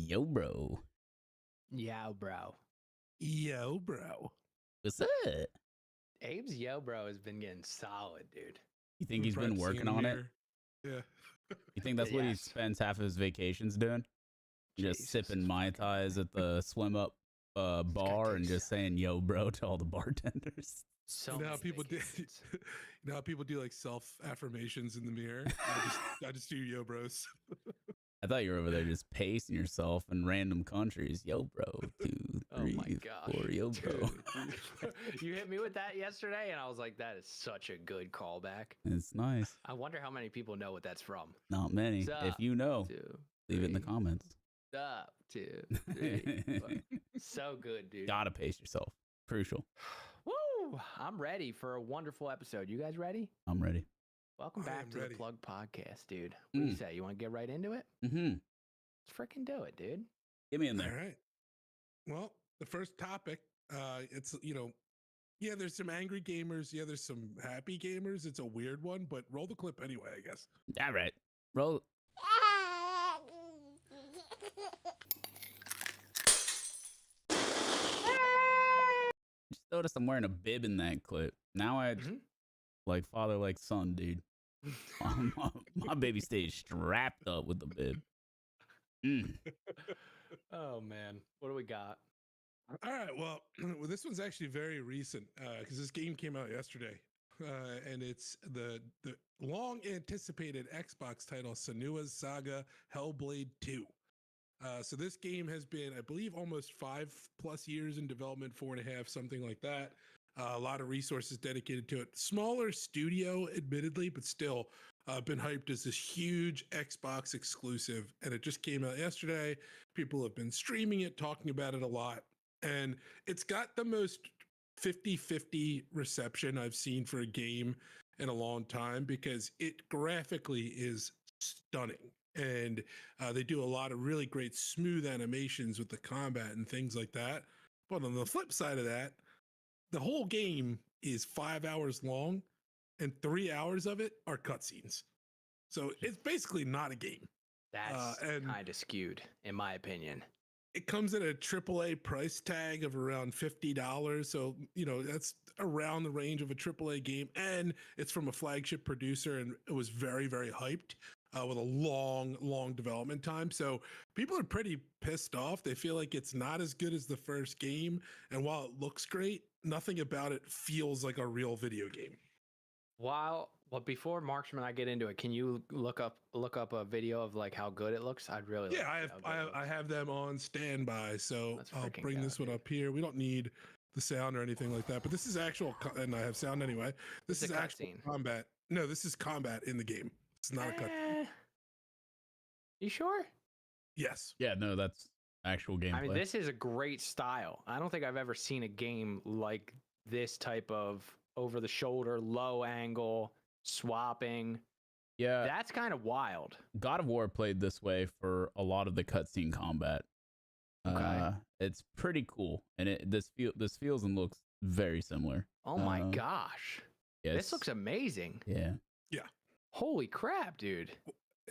Yo, bro. Yo, bro. Yo, bro. What's up? Abe's yo, bro has been getting solid, dude. You think he's been Practicing working in the on it? mirror. Yeah. You think that's what he Yes. spends half of his vacations doing? Just Jesus sipping Mai fucking Tais at the swim up bar and just saying yo, bro to all the bartenders. So You know how many people do. vacations. You know how people do like self affirmations in the mirror. I just do yo, bros. I thought you were over there just pacing yourself in random countries. Yo, bro. 2, Oh 3, my gosh. 4. Yo, bro. Dude, you hit me with that yesterday, and I was like, that is such a good callback. It's nice. I wonder how many people know what that's from. Not many. Sup, If you know, 2, leave it in the 3. comments. Up, 2, 3. So good, dude. Gotta pace yourself. Crucial. Woo! I'm ready for a wonderful episode. You guys ready? I'm ready. Welcome I back am to ready. the Plug Podcast, dude. What do you say? You want to get right into it? Mm-hmm. Let's freaking do it, dude. Get me in All there. right. Well, the first topic, it's, yeah, there's some angry gamers. Yeah, there's some happy gamers. It's a weird one, but roll the clip anyway, I guess. All right. Roll. Just noticed I'm wearing a bib in that clip. Now I Mhm. like father, like son, dude. my baby stays strapped up with the bib. Mm. Oh, man. What do we got? All right. Well, this one's actually very recent because this game came out yesterday, and it's the long anticipated Xbox title Senua's Saga Hellblade II. So this game has been, I believe, almost 5+ years in development, 4.5, something like that. A lot of resources dedicated to it. Smaller studio, admittedly, but still been hyped as this huge Xbox exclusive. And it just came out yesterday. People have been streaming it, talking about it a lot. And it's got the most 50-50 reception I've seen for a game in a long time because it graphically is stunning. And they do a lot of really great smooth animations with the combat and things like that. But on the flip side of that, the whole game is 5 hours long and 3 hours of it are cutscenes. So it's basically not a game. That's and- kind of skewed, in my opinion. It comes at a AAA price tag of around $50. So, that's around the range of a AAA game. And it's from a flagship producer and it was very, very hyped with a long development time. So people are pretty pissed off. They feel like it's not as good as the first game. And while it looks great, nothing about it feels like a real video game. Well, before Marksman, I get into it. Can you look up a video of like how good it looks? I'd really Yeah, like I to see how good it I looks. have them on standby. So Let's I'll freaking bring go, this one dude. up here. We don't need the sound or anything like that, but this is actual, and I have sound anyway. This It's is a actual cutscene. combat. No, this is combat in the game. It's not a cut. You sure? Yes. Yeah, no, that's actual gameplay. I mean, this is a great style. I don't think I've ever seen a game like this type of over the shoulder, low angle, swapping. yeah, That's kind of wild. God of War played this way for a lot of the cutscene combat. Okay. It's pretty cool, and this feels and looks very similar. Oh my gosh. Yeah, This looks amazing. Yeah, Holy crap, dude.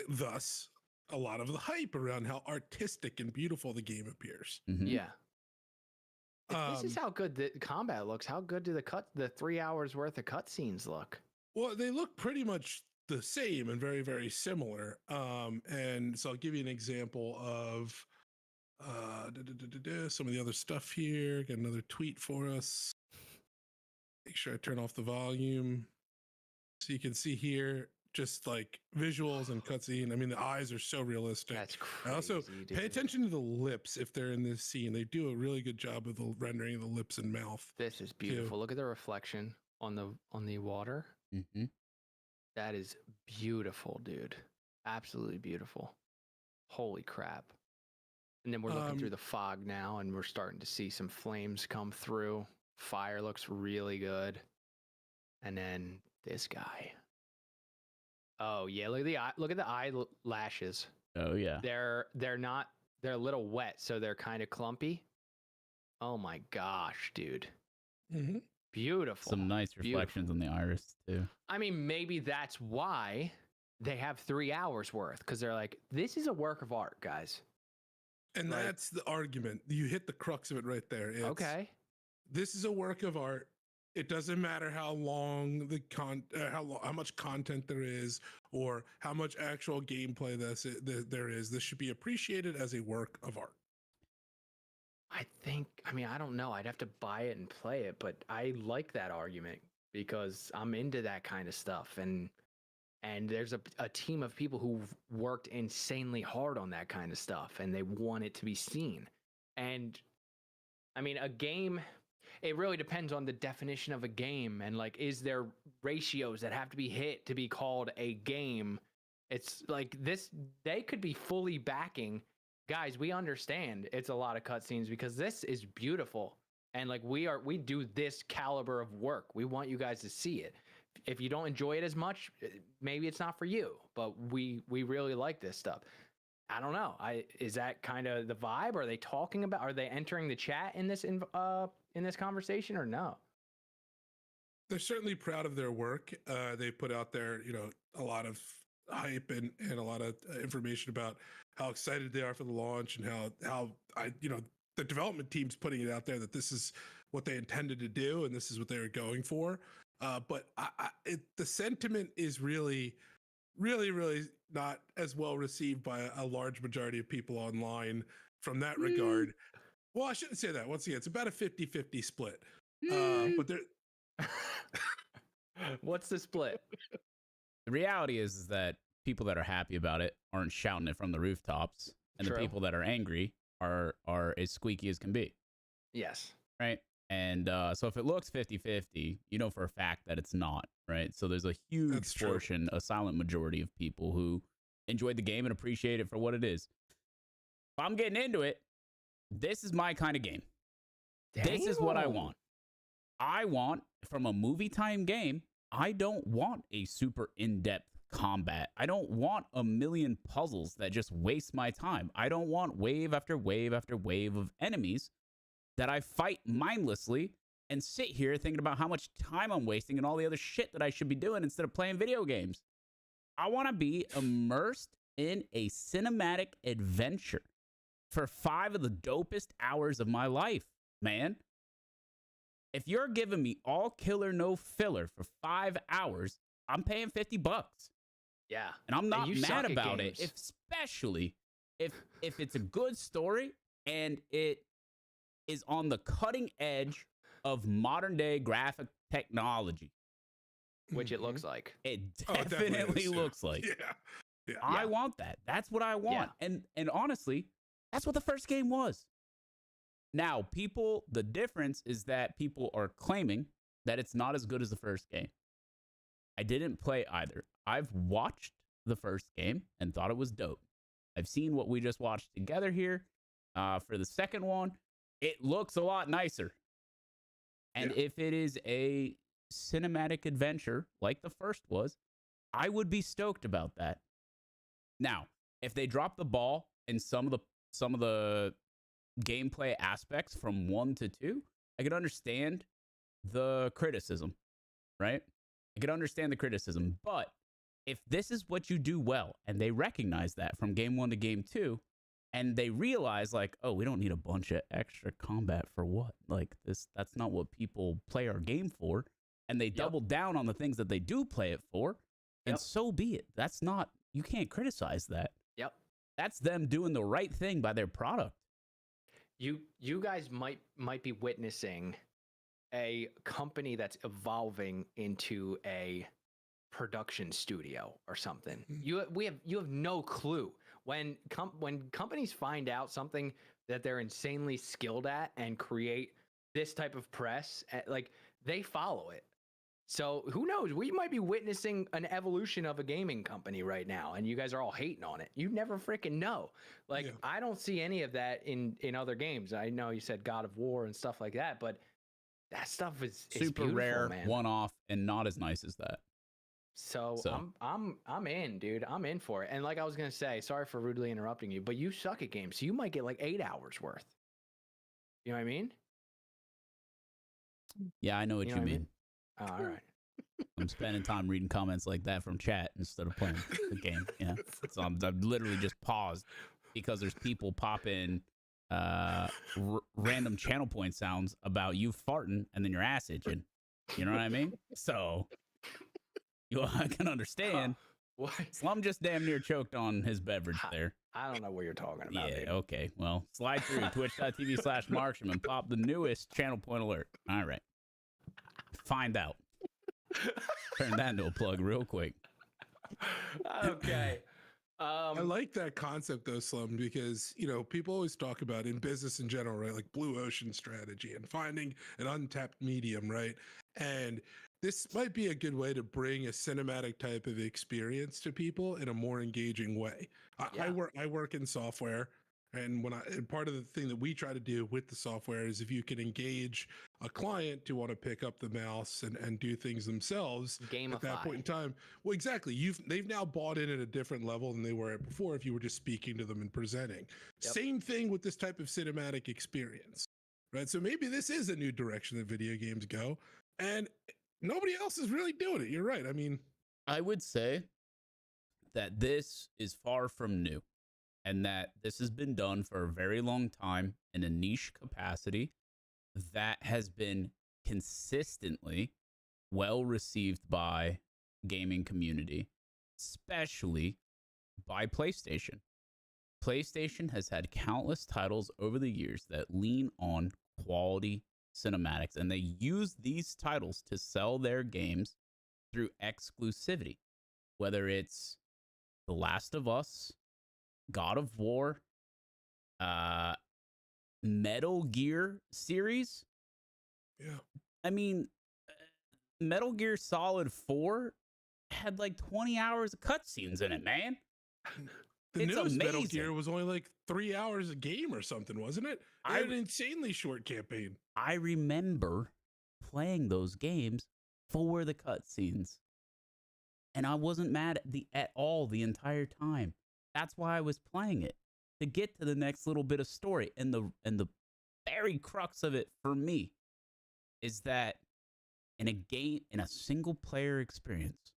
Thus, a lot of the hype around how artistic and beautiful the game appears. mhm. Yeah. If this is Um, how good the combat looks, how good do the 3 hours worth of cutscenes look? Well, they look pretty much the same and very, very similar. And so I'll give you an example of some of the other stuff here. Get another tweet for us. Make sure I turn off the volume so you can see here just like visuals and cutscene. I mean, the eyes are so realistic. That's crazy. And also, dude. pay attention to the lips if they're in this scene. They do a really good job of the rendering of the lips and mouth. This is beautiful. Look at the reflection on the water. Mhm. That is beautiful, dude. Absolutely beautiful. Holy crap. And then we're looking through the fog now and we're starting to see some flames come through. Fire looks really good. And then this guy. Oh yeah, look at the eyelashes. Oh yeah. They're a little wet, so they're kind of clumpy. Oh my gosh, dude. Mhm. Beautiful. Some nice reflections on the iris too. I mean, maybe that's why they have 3 hours worth, because they're like, this is a work of art, guys. And Like- that's the argument. You hit the crux of it right there. It's, Okay. This is a work of art. It doesn't matter how long how much content there is, or how much actual gameplay there is. This should be appreciated as a work of art. I mean, I don't know. I'd have to buy it and play it, but I like that argument because I'm into that kind of stuff. And there's a team of people who've worked insanely hard on that kind of stuff, and they want it to be seen. And I mean, a game, it really depends on the definition of a game, and like, is there ratios that have to be hit to be called a game? It's like this, they could be fully backing, guys, we understand it's a lot of cutscenes because this is beautiful. And like, we do this caliber of work. We want you guys to see it. If you don't enjoy it as much, maybe it's not for you, but we really like this stuff. I don't know. Is that kind of the vibe? Are they talking about, are they entering the chat in this conversation or no? They're certainly proud of their work. They put out there, a lot of hype and a lot of information about how excited they are for the launch, and how the development team's putting it out there that this is what they intended to do and this is what they were going for. But the sentiment is really, really, really not as well received by a large majority of people online from that regard. Well, I shouldn't say that. Once again, it's about a 50-50 split. But there. What's the split? The reality is that people that are happy about it aren't shouting it from the rooftops, and True. the people that are angry are as squeaky as can be. Yes. Right. And so if it looks 50-50, you know for a fact that it's not, right? So there's a huge That's true. portion, a silent majority of people who enjoyed the game and appreciate it for what it is. If I'm getting into it, this is my kind of game. This is what I Damn. want. I want, from a movie time game, I don't want a super in-depth combat. I don't want a million puzzles that just waste my time. I don't want wave after wave after wave of enemies that I fight mindlessly and sit here thinking about how much time I'm wasting and all the other shit that I should be doing instead of playing video games. I want to be immersed in a cinematic adventure for 5 of the dopest hours of my life, man. If you're giving me all killer, no filler for 5 hours, I'm paying $50. Yeah. And I'm not you mad suck at about it, games. especially if it's a good story and it is on the cutting edge of modern day graphic technology. Which it looks like. It Oh, it definitely is. looks like. Yeah. I want that. That's what I want. And honestly, that's what the first game was. Now, the difference is that people are claiming that it's not as good as the first game. I didn't play either. I've watched the first game and thought it was dope. I've seen what we just watched together here for the second one. It looks a lot nicer. And if it is a cinematic adventure like the first was, I would be stoked about that. Now, if they drop the ball in some of the gameplay aspects from 1 to 2, I could understand the criticism, right? I could understand the criticism. But if this is what you do well, and they recognize that from game 1 to game 2, and they realize, like, oh, we don't need a bunch of extra combat for what? Like, that's not what people play our game for. And they double down on the things that they do play it for, and so be it. You can't criticize that. Yep. That's them doing the right thing by their product. You guys might be witnessing a company that's evolving into a production studio or something. You have no clue. When companies find out something that they're insanely skilled at and create this type of press, like, they follow it. So who knows? We might be witnessing an evolution of a gaming company right now, and you guys are all hating on it. You never freaking know. Like, I don't see any of that in other games. I know you said God of War and stuff like that, but that stuff is super rare, man. One-off, and not as nice as that. So I'm in, dude. I'm in for it. And like I was gonna say, sorry for rudely interrupting you, but you suck at games, so you might get like 8 hours worth. You know what I mean? Yeah, I know what you mean. Oh, all right. I'm spending time reading comments like that from chat instead of playing the game. Yeah, so I'm literally just paused because there's people popping random channel point sounds about you farting and then your ass itching. You know what I mean? So I can understand. What? Slum just damn near choked on his beverage there. I don't know what you're talking about. Yeah, dude. okay. Well, slide through twitch.tv/Marksham and pop the newest channel point alert. All right. Find out. Turn that into a plug real quick. Okay. I like that concept though, Slum, because people always talk about in business in general, right? Like blue ocean strategy and finding an untapped medium, right? And this might be a good way to bring a cinematic type of experience to people in a more engaging way. I work in software, and part of the thing that we try to do with the software is if you can engage a client to want to pick up the mouse and do things themselves at that point in time. Well, exactly. They've now bought in at a different level than they were at before if you were just speaking to them and presenting. Yep. Same thing with this type of cinematic experience, right? So maybe this is a new direction that video games go, and nobody else is really doing it. You're right. I mean, I would say that this is far from new, and that this has been done for a very long time in a niche capacity that has been consistently well received by gaming community, especially by PlayStation. PlayStation has had countless titles over the years that lean on quality cinematics, and they use these titles to sell their games through exclusivity, whether it's The Last of Us, God of War, Metal Gear series. Yeah. I mean, Metal Gear Solid 4 had like 20 hours of cutscenes in it, man. The It's newest Metal amazing. Gear was only like 3 hours a game or something, wasn't it? It had an insanely short campaign. I remember playing those games for the cutscenes, and I wasn't mad at all the entire time. That's why I was playing it, to get to the next little bit of story. And the very crux of it for me is that in a game, in a single player experience,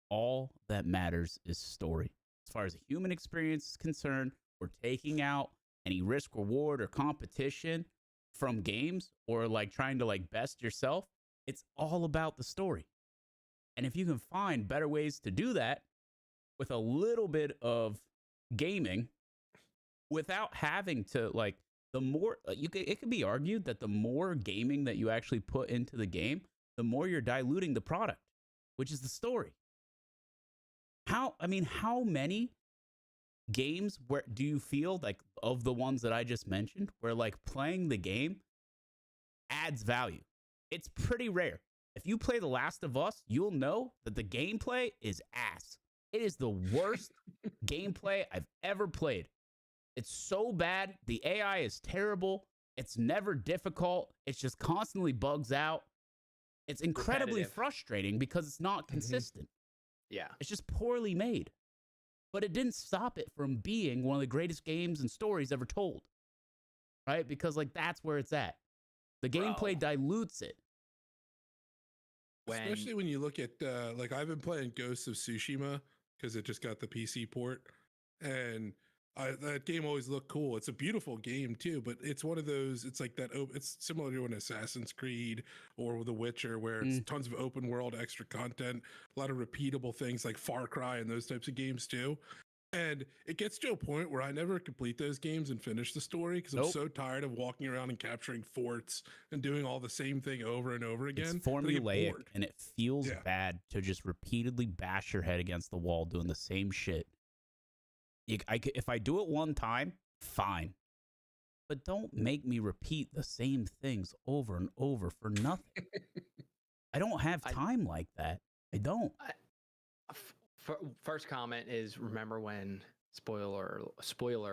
all that matters is story. As far as a human experience is concerned, we're taking out any risk, reward, or competition from games, or like trying to like best yourself. It's all about the story. And if you can find better ways to do that with a little bit of gaming without having to like, the more it could be argued that the more gaming that you actually put into the game, the more you're diluting the product, which is the story. How many games where do you feel like, of the ones that I just mentioned, where like playing the game adds value? It's pretty rare. If you play The Last of Us, you'll know that the gameplay is ass. It is the worst gameplay I've ever played. It's so bad. The AI is terrible. It's never difficult. It's just constantly bugs out. It's incredibly frustrating because it's not consistent. Yeah. It's just poorly made. But it didn't stop it from being one of the greatest games and stories ever told. Right? Because like that's where it's at. The gameplay dilutes it. Especially when you look at like I've been playing Ghosts of Tsushima because it just got the PC port, and that game always looked cool. It's a beautiful game too, but it's one of those. It's like that. It's similar to an Assassin's Creed or The Witcher, where it's tons of open world extra content, a lot of repeatable things like Far Cry and those types of games too. And it gets to a point where I never complete those games and finish the story because I'm so tired of walking around and capturing forts and doing all the same thing over and over again. It's formulaic, and it feels bad to just repeatedly bash your head against the wall doing the same shit. If I do it one time, fine. But don't make me repeat the same things over and over for nothing. I don't have time like that. I don't. First comment is, remember when, spoiler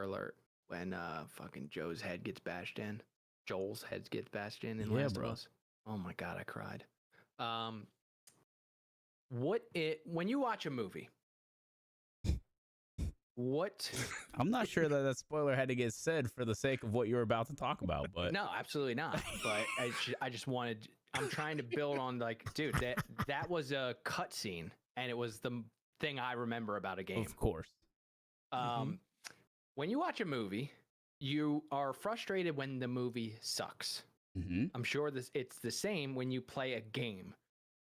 alert, when fucking Joel's head gets bashed in in Last of Us? Oh my God, I cried. When you watch a movie, what? I'm not sure that spoiler had to get said for the sake of what you're about to talk about, but no, absolutely not. But I just wanted. I'm trying to build on, like, dude, that was a cutscene, and it was the thing I remember about a game. Of course. when you watch a movie, you are frustrated when the movie sucks. I'm sure it's the same when you play a game.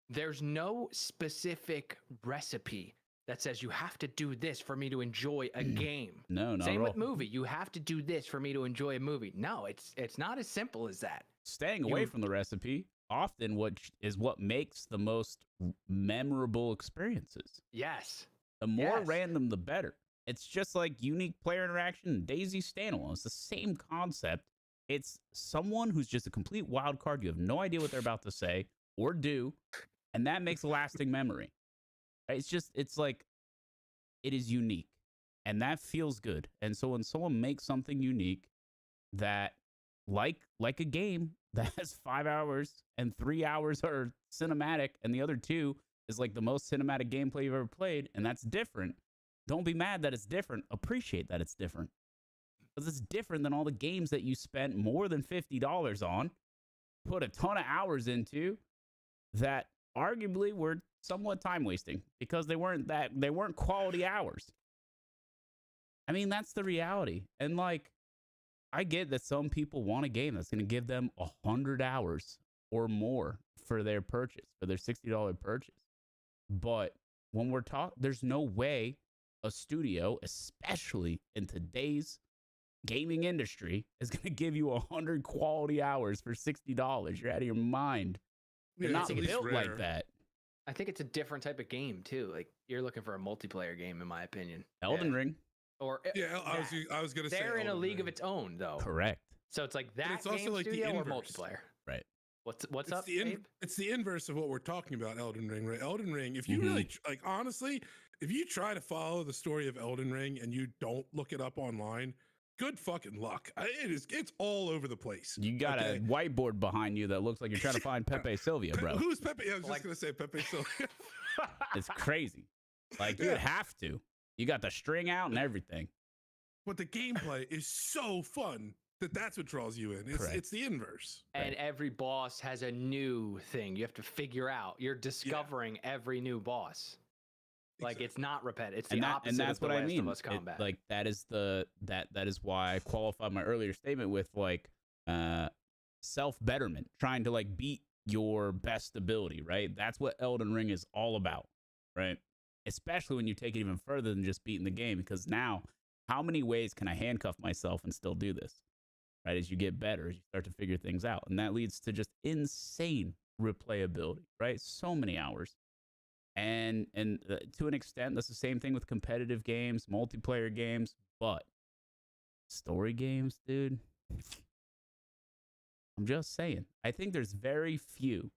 There's no specific recipe that says you have to do this for me to enjoy a game. No, not Same at with all. movie. You have to do this for me to enjoy a movie. No, it's not as simple as that. Staying away from the recipe often what makes the most memorable experiences. Yes. The more random, the better. It's just like unique player interaction and Daisy standalone. It's the same concept. It's someone who's just a complete wild card. You have no idea what they're about to say or do, and that makes a lasting memory. It's like, it is unique, and that feels good. And so when someone makes something unique that, like a game that has 5 hours and 3 hours are cinematic, and the other 2 is like the most cinematic gameplay you've ever played, and that's different. Don't be mad that it's different. Appreciate that it's different. Because it's different than all the games that you spent more than $50 on, put a ton of hours into, that arguably were somewhat time wasting because they weren't quality hours. I mean, that's the reality. And like, I get that some people want a game that's going to give them 100 hours or more for their purchase, for their $60 purchase. But when we're talking, there's no way a studio, especially in today's gaming industry, is going to give you 100 quality hours for $60. You're out of your mind. They're not built like that. I think it's a different type of game too. Like, you're looking for a multiplayer game, in my opinion. Elden Ring. Or I was gonna say they're in a Elden league Ring. of its own, though. Correct. So it's like that But it's game also like the studio or inverse. multiplayer. Right. What's up, Abe? It's the inverse of what we're talking about, Elden Ring, right? Elden Ring, if you really, like, honestly, if you try to follow the story of Elden Ring and you don't look it up online, good fucking luck. It's all over the place. You got a whiteboard behind you that looks like you're trying to find Pepe Sylvia, bro. Who's Pepe? I was just going to say Pepe Sylvia. It's crazy. Like, you have to. You got the string out and everything. But the gameplay is so fun that's what draws you in. It's the inverse. And every boss has a new thing you have to figure out. You're discovering every new boss. Like, it's not repetitive. It's the opposite and that's of the what I Last mean. of Us combat. Like, that is why I qualified my earlier statement with like self-betterment, trying to like beat your best ability, right? That's what Elden Ring is all about, right? Especially when you take it even further than just beating the game, because now, how many ways can I handcuff myself and still do this? Right? As you get better, as you start to figure things out. And that leads to just insane replayability, right? So many hours. And to an extent, that's the same thing with competitive games, multiplayer games, but story games, dude, I'm just saying. I think there's very few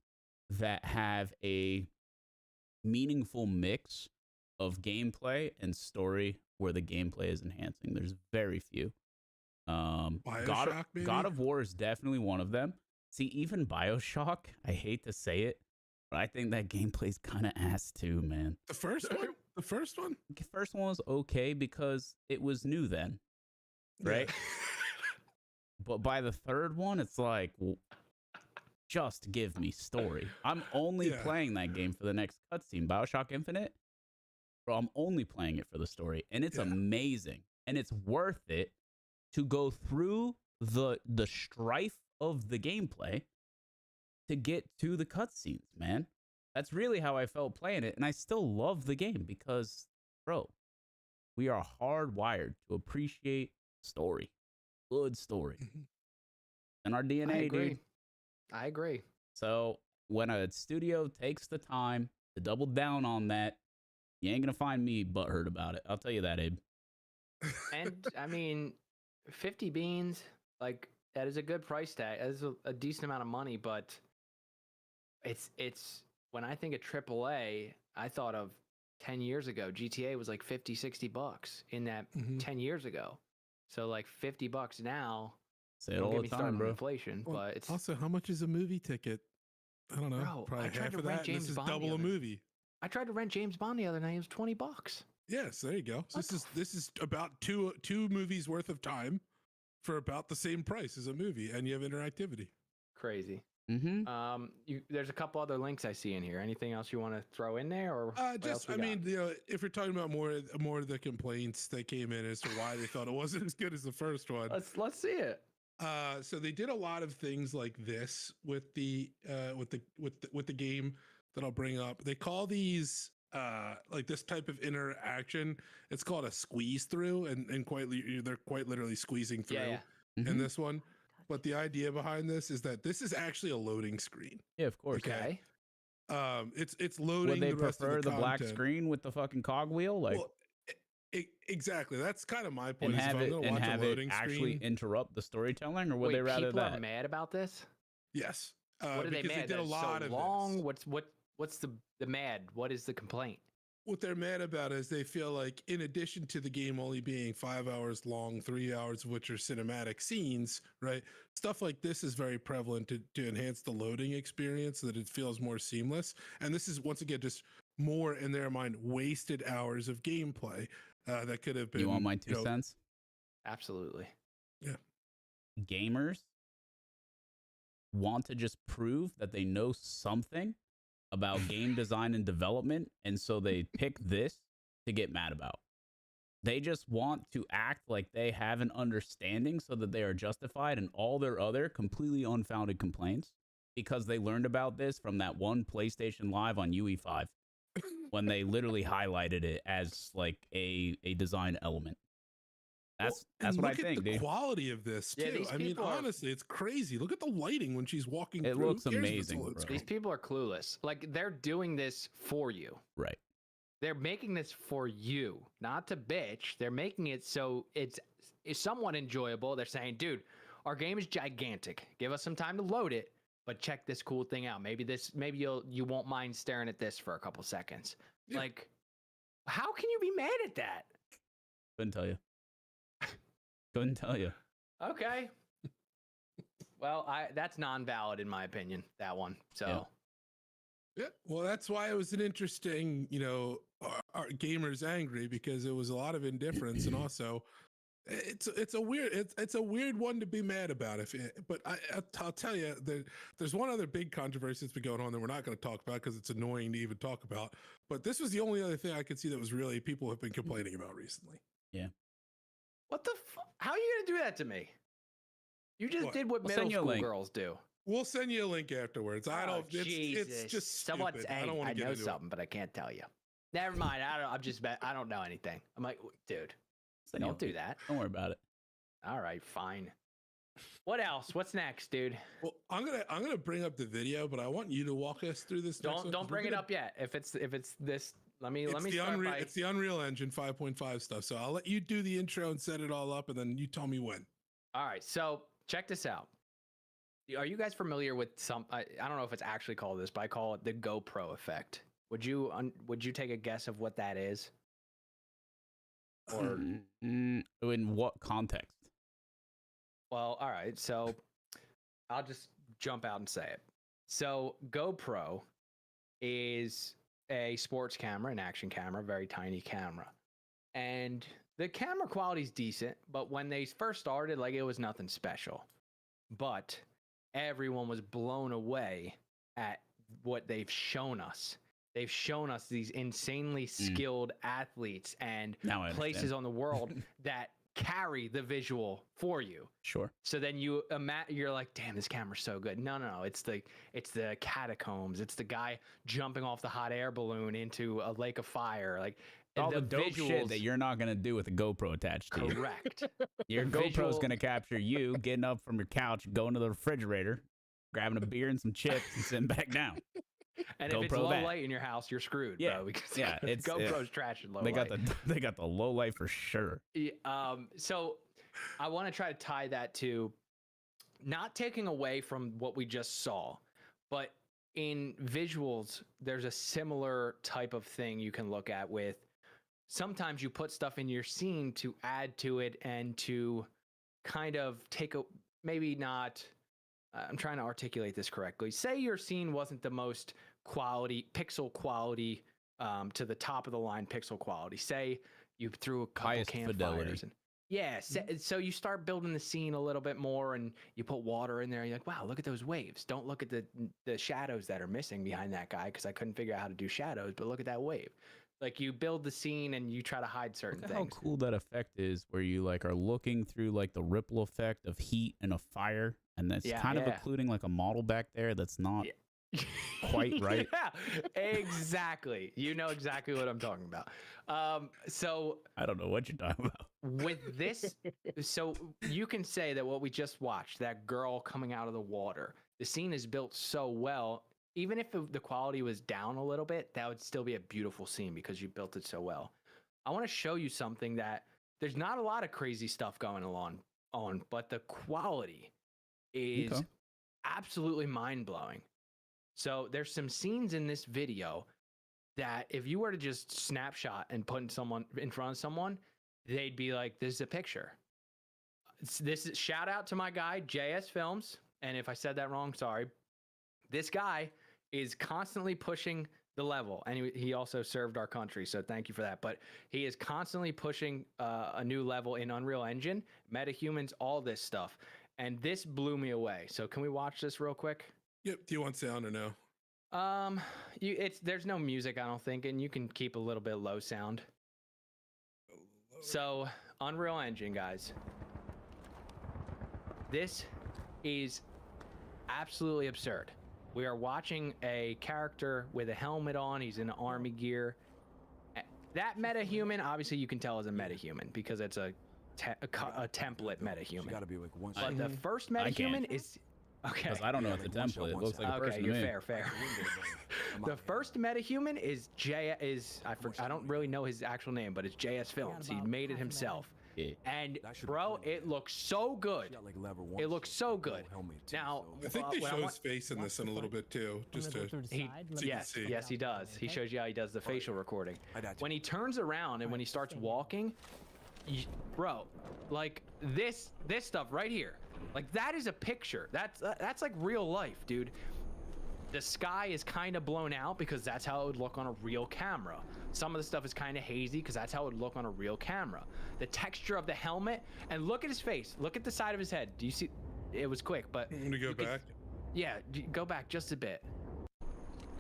that have a meaningful mix of gameplay and story where the gameplay is enhancing. There's very few. God of War is definitely one of them. See, even BioShock, I hate to say it, but I think that gameplay's kind of ass too, man. The first one? The first one? The first one was okay because it was new then, right? But by the third one, it's like, just give me story. I'm only playing that game for the next cutscene. BioShock Infinite, bro, I'm only playing it for the story, and it's amazing, and it's worth it to go through the strife of the gameplay to get to the cutscenes, man. That's really how I felt playing it, and I still love the game because, bro, we are hardwired to appreciate story, good story, in our DNA, dude. I agree. So when a studio takes the time to double down on that, you ain't gonna find me butthurt about it. I'll tell you that, Abe. And I mean, 50 beans, like, that is a good price tag. That is a decent amount of money, but it's when I think of AAA, I thought of 10 years ago. GTA was like 50, 60 bucks in that 10 years ago. So like $50 now. Say it all the time, bro. Inflation, Well, but it's also, how much is a movie ticket? I don't know. Bro, probably I tried half to of rent that. James This is Bond the double a other- movie. I tried to rent James Bond the other night. It was $20. Yes, there you go. So this is about two movies worth of time for about the same price as a movie, and you have interactivity. Crazy. There's a couple other links I see in here. Anything else you want to throw in there, or I mean, if you're talking about more of the complaints that came in as to why they thought it wasn't as good as the first one, let's see it. So they did a lot of things like this with the game that I'll bring up. They call these like this type of interaction. It's called a squeeze through, and they're quite literally squeezing through in this one. But the idea behind this is that this is actually a loading screen. Yeah, of course. Okay. It's loading. Would they the rest prefer of the black content. screen with the fucking cogwheel? Like, well, exactly. That's kind of my point. and have it screen, actually interrupt the storytelling, or would Wait, they rather people that? Are mad about this? Yes. What are they mad? They did a lot so of long. this. What's the mad? What is the complaint? What they're mad about is they feel like, in addition to the game only being 5 hours long, 3 hours of which are cinematic scenes, right? Stuff like this is very prevalent to enhance the loading experience so that it feels more seamless. And this is, once again, just more, in their mind, wasted hours of gameplay that could have been. You want my 2 cents? Absolutely. Yeah. Gamers want to just prove that they know something about game design and development, and so they pick this to get mad about. They just want to act like they have an understanding so that they are justified in all their other completely unfounded complaints, because they learned about this from that one PlayStation Live on UE5 when they literally highlighted it as like a design element. That's what I think. Look at the dude. quality of this too. I mean, honestly, it's crazy. Look at the lighting when she's walking. It through. looks amazing, bro. These people are clueless. Like, they're doing this for you. Right. They're making this for you, not to bitch. They're making it so it's somewhat enjoyable. They're saying, dude, our game is gigantic. Give us some time to load it, but check this cool thing out. Maybe you won't mind staring at this for a couple seconds. Yeah. Like, how can you be mad at that? Couldn't tell you. Couldn't tell you. Okay. Well, that's non-valid in my opinion, that one. So. Yeah. Well, that's why it was an interesting, our gamers angry, because it was a lot of indifference, and also it's a weird one to be mad about. But I'll tell you, there's one other big controversy that's been going on that we're not going to talk about because it's annoying to even talk about. But this was the only other thing I could see that was really people have been complaining about recently. Yeah. What the? How are you gonna do that to me? You just did what middle school girls do. We'll send you a link afterwards. I don't. It's just stupid. I don't want to get into something, but I can't tell you. Never mind. I don't know anything. I'm like, dude, don't do that. Don't worry about it. All right, fine. What else? What's next, dude? Well, I'm gonna bring up the video, but I want you to walk us through this. Don't bring it up yet. If it's this. Let me start by... It's the Unreal Engine 5.5 stuff. So I'll let you do the intro and set it all up, and then you tell me when. All right. So check this out. Are you guys familiar with I don't know if it's actually called this, but I call it the GoPro effect. Would you take a guess of what that is? Or in what context? Well, all right. So I'll just jump out and say it. So GoPro is a sports camera, an action camera, very tiny camera. And the camera quality is decent, but when they first started, like, it was nothing special. But everyone was blown away at what they've shown us. They've shown us these insanely skilled athletes and places on the world that carry the visual for you. Sure. So then you're like, damn, this camera's so good. No, it's the catacombs. It's the guy jumping off the hot air balloon into a lake of fire. Like, all the dope shit that you're not gonna do with a GoPro attached to you. Correct. Your GoPro's gonna capture you getting up from your couch, going to the refrigerator, grabbing a beer and some chips, and sitting back down. And if it's low light in your house, you're screwed, bro. Because it's GoPro's trash and low light. They got the low light for sure. So I want to try to tie that to not taking away from what we just saw, but in visuals, there's a similar type of thing you can look at with. Sometimes you put stuff in your scene to add to it and to kind of take a maybe not. I'm trying to articulate this correctly. Say your scene wasn't the most pixel quality, to the top of the line pixel quality. Say you threw a couple campfires. Yeah, so you start building the scene a little bit more, and you put water in there. You're like, wow, look at those waves. Don't look at the shadows that are missing behind that guy, because I couldn't figure out how to do shadows, but look at that wave. Like, you build the scene and you try to hide certain things. How cool that effect is, where you like are looking through like the ripple effect of heat and a fire, and that's kind of including like a model back there that's not quite right. Yeah, exactly. You know exactly what I'm talking about. So I don't know what you're talking about. With this, so you can say that what we just watched, that girl coming out of the water, the scene is built so well. Even if the quality was down a little bit, that would still be a beautiful scene because you built it so well. I want to show you something that there's not a lot of crazy stuff going on, but the quality is absolutely mind-blowing. So there's some scenes in this video that if you were to just snapshot and put someone in front of someone, they'd be like, this is a picture. This is shout out to my guy, JS Films. And if I said that wrong, sorry. This guy is constantly pushing the level. And he also served our country, so thank you for that. But he is constantly pushing a new level in Unreal Engine, metahumans, all this stuff. And this blew me away. So can we watch this real quick? Yep. Do you want sound or no? There's no music, I don't think, and you can keep a little bit low sound. So, Unreal Engine, guys. This is absolutely absurd. We are watching a character with a helmet on. He's in army gear. That metahuman, obviously, you can tell is a metahuman because it's a template metahuman. But the first metahuman is okay. Because I don't know if it's a template. It looks like a person. Okay, you're fair. The first metahuman is I don't really know his actual name, but it's JS Films. He made it himself. Yeah. And bro, it looks so good. It looks so good. Now, I think they show his face in this in a little bit too, just to yes, he does. He shows you how he does the facial recording. When he turns around and when he starts walking, bro, like this stuff right here, like that is a picture. That's like real life, dude. The sky is kind of blown out because that's how it would look on a real camera. Some of the stuff is kind of hazy because that's how it would look on a real camera. The texture of the helmet, and look at his face. Look at the side of his head. Do you see? It was quick, but I'm gonna go back. Yeah, go back just a bit.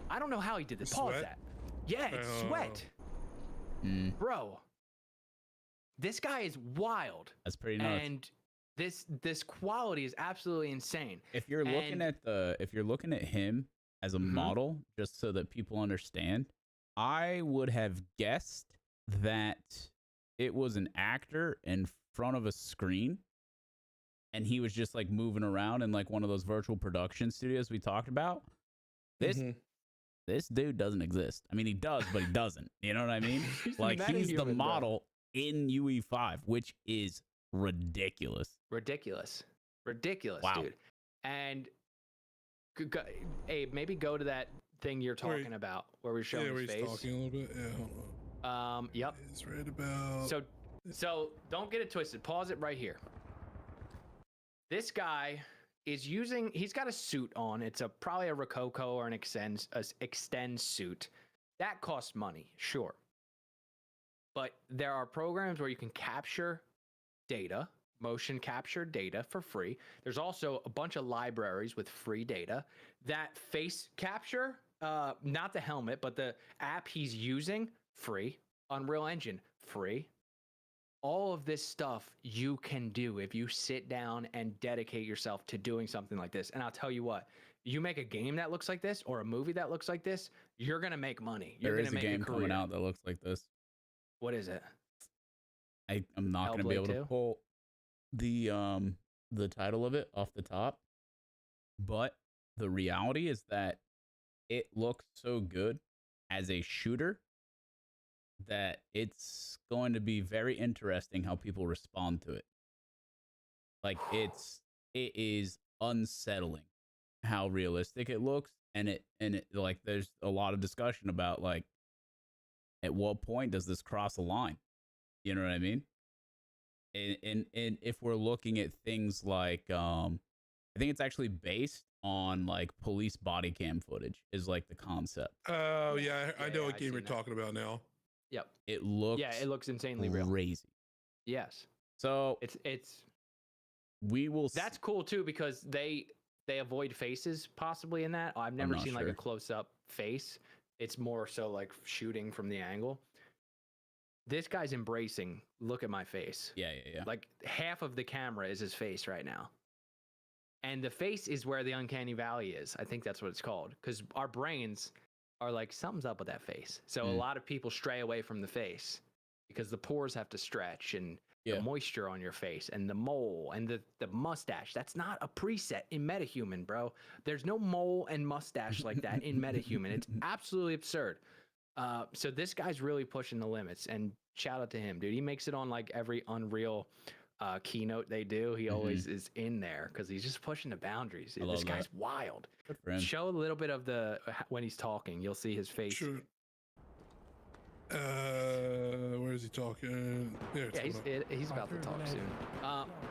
I don't know how he did this. Pause that. Yeah, it's sweat. Bro, this guy is wild. That's pretty nuts. And this quality is absolutely insane. If you're looking at him as a model, just so that people understand, I would have guessed that it was an actor in front of a screen and he was just like moving around in like one of those virtual production studios we talked about. This dude doesn't exist. I mean, he does, but he doesn't. You know what I mean? Like, he's the model in UE5, which is ridiculous. Ridiculous, wow. dude. And Abe, maybe go to that thing you're talking about where we're showing his face. He's talking a little bit. Yeah, hold on. Yep. It's right about. So don't get it twisted. Pause it right here. This guy is he's got a suit on. It's probably a Rococo or an extend suit. That costs money, sure. But there are programs where you can capture data, motion capture data for free. There's also a bunch of libraries with free data. That face capture, not the helmet, but the app he's using, free. Unreal Engine, free. All of this stuff you can do if you sit down and dedicate yourself to doing something like this. And I'll tell you what, you make a game that looks like this or a movie that looks like this, you're going to make money. You're going to make a game coming out that looks like this. What is it? I'm not going to be able to pull the title of it off the top, but the reality is that it looks so good as a shooter that it's going to be very interesting how people respond to it. Like, it is unsettling how realistic it looks, and it like there's a lot of discussion about like at what point does this cross a line? You know what I mean? And if we're looking at things like I think it's actually based on like police body cam footage is like the concept. Oh yeah, I know what game you're talking about now. Yep. It looks insanely real. Crazy. Yes. So it's we will. That's cool too because they avoid faces possibly in that. I've never seen like a close up face. It's more so like shooting from the angle. This guy's embracing. Look at my face. Yeah. Like half of the camera is his face right now. And the face is where the uncanny valley is. I think that's what it's called. Because our brains are like, something's up with that face. So a lot of people stray away from the face because the pores have to stretch and the moisture on your face and the mole and the mustache. That's not a preset in MetaHuman, bro. There's no mole and mustache like that in MetaHuman. It's absolutely absurd. So this guy's really pushing the limits, and shout out to him, dude. He makes it on like every Unreal keynote they do. He always is in there because he's just pushing the boundaries. This guy's wild. Show a little bit of when he's talking. You'll see his face. Sure. Where is he talking? He's about to talk soon.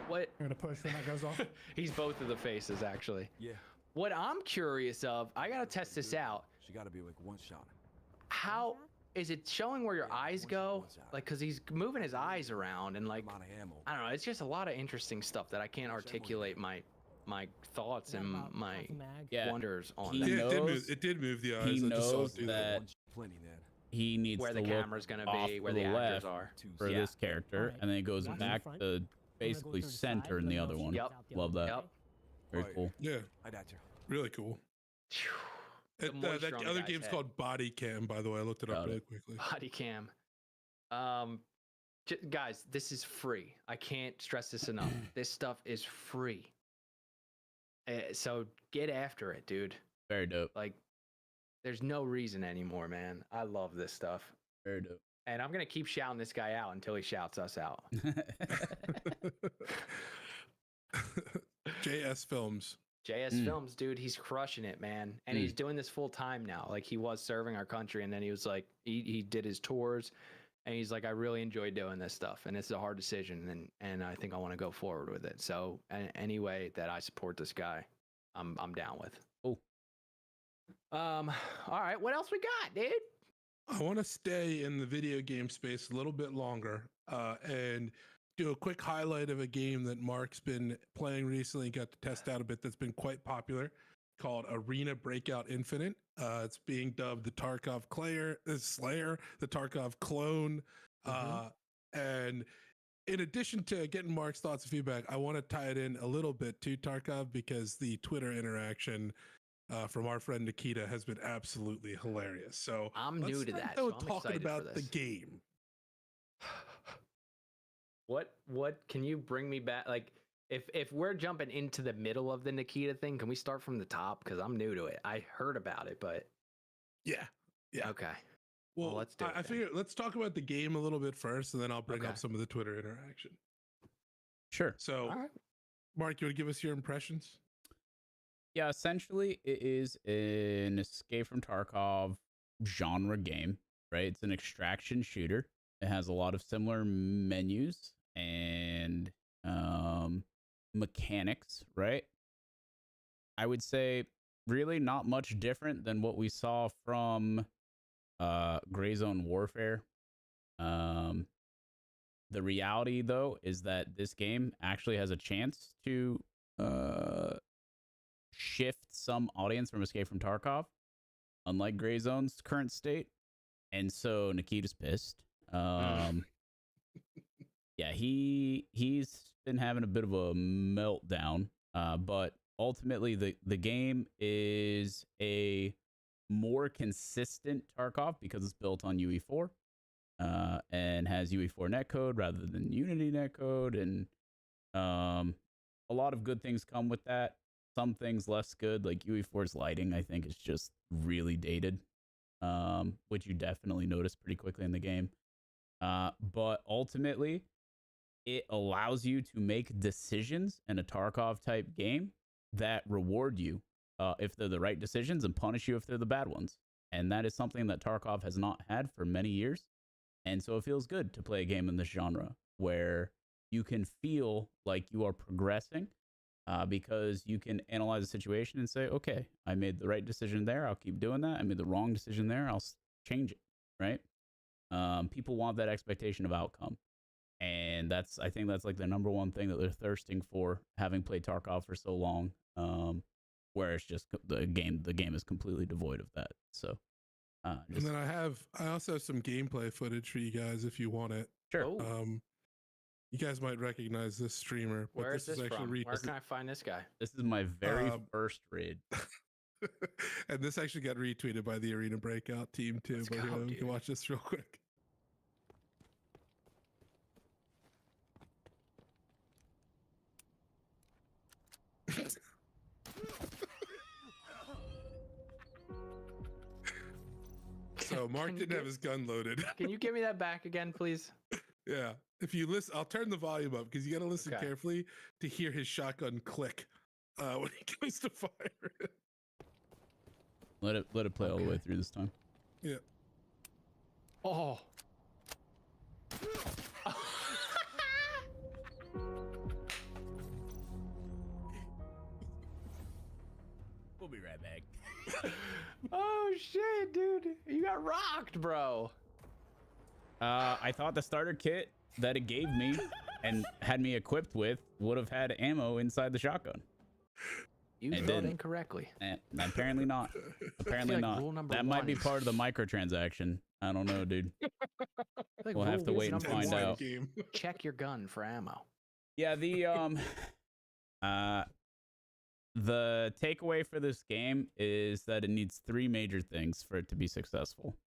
What? You're gonna push when that goes off. He's both of the faces, actually. Yeah. What I'm curious of, I gotta test this out. She gotta be like one shot. How is it showing where your eyes go? Like, cause he's moving his eyes around and like, I don't know. It's just a lot of interesting stuff that I can't articulate my thoughts and my wonders on. Yeah, it did move the eyes. He knows that he needs where to the look camera's gonna off be, where to the actors left are for this character, and then it goes back to basically center in the other one. Yep. Love that. Yep. Very cool. Yeah, I got you. really cool. That other game's called Body Cam, by the way. I looked it up really quickly. Body Cam. Guys, this is free. I can't stress this enough. This stuff is free. So get after it, dude. Very dope. Like, there's no reason anymore, man. I love this stuff. Very dope. And I'm gonna keep shouting this guy out until he shouts us out. JS Films. JS Films, dude, he's crushing it, man. And he's doing this full time now. Like, he was serving our country, and then he was like, he did his tours, and he's like, I really enjoy doing this stuff, and it's a hard decision, and I think I want to go forward with it. So any way that I support this guy, I'm down with. Oh. All right, what else we got, dude? I want to stay in the video game space a little bit longer, and do a quick highlight of a game that Mark's been playing recently, got to test out a bit, that's been quite popular, called Arena Breakout Infinite. It's being dubbed the Tarkov Slayer, the Tarkov clone. And in addition to getting Mark's thoughts and feedback, I want to tie it in a little bit to Tarkov because the Twitter interaction from our friend Nikita has been absolutely hilarious. So I'm new to that. So I'm talking about for the game. What can you bring me back? Like, if we're jumping into the middle of the Nikita thing, can we start from the top? Because I'm new to it. I heard about it, but yeah. Okay. Well, let's do it. I figure let's talk about the game a little bit first, and then I'll bring up some of the Twitter interaction. Sure. So, all right. Mark, you want to give us your impressions? Yeah, essentially, it is an Escape from Tarkov genre game, right? It's an extraction shooter. It has a lot of similar menus and mechanics, right? I would say really not much different than what we saw from Gray Zone Warfare. The reality, though, is that this game actually has a chance to shift some audience from Escape from Tarkov, unlike Gray Zone's current state. And so Nikita's pissed. Yeah, he's been having a bit of a meltdown, but ultimately the game is a more consistent Tarkov because it's built on UE4 and has UE4 netcode rather than Unity netcode, and a lot of good things come with that. Some things less good, like UE4's lighting, I think is just really dated, which you definitely notice pretty quickly in the game. But ultimately, it allows you to make decisions in a Tarkov type game that reward you if they're the right decisions and punish you if they're the bad ones. And that is something that Tarkov has not had for many years. And so it feels good to play a game in this genre where you can feel like you are progressing because you can analyze the situation and say, okay, I made the right decision there. I'll keep doing that. I made the wrong decision there. I'll change it, right? People want that expectation of outcome. And I think that's like the number one thing that they're thirsting for, having played Tarkov for so long. Where it's just the game is completely devoid of that. So, and then I also have some gameplay footage for you guys if you want it. Sure. You guys might recognize this streamer. But Where is this actually from? Where can I find this guy? This is my very first raid. And this actually got retweeted by the Arena Breakout team too. Let's but go, you can watch this real quick. So Mark didn't have his gun loaded. Can you give me that back again, please? Yeah. If you listen, I'll turn the volume up because you got to listen carefully to hear his shotgun click when he goes to fire it. Let it play all the way through this time. Yeah. Oh. We'll be right back. Oh shit, dude. You got rocked, bro. I thought the starter kit that it gave me and had me equipped with would have had ammo inside the shotgun. You said incorrectly. Apparently not. Apparently like not. That might be part of the microtransaction. I don't know, dude. Like we'll have to wait and find out. Check your gun for ammo. Yeah, the takeaway for this game is that it needs 3 major things for it to be successful.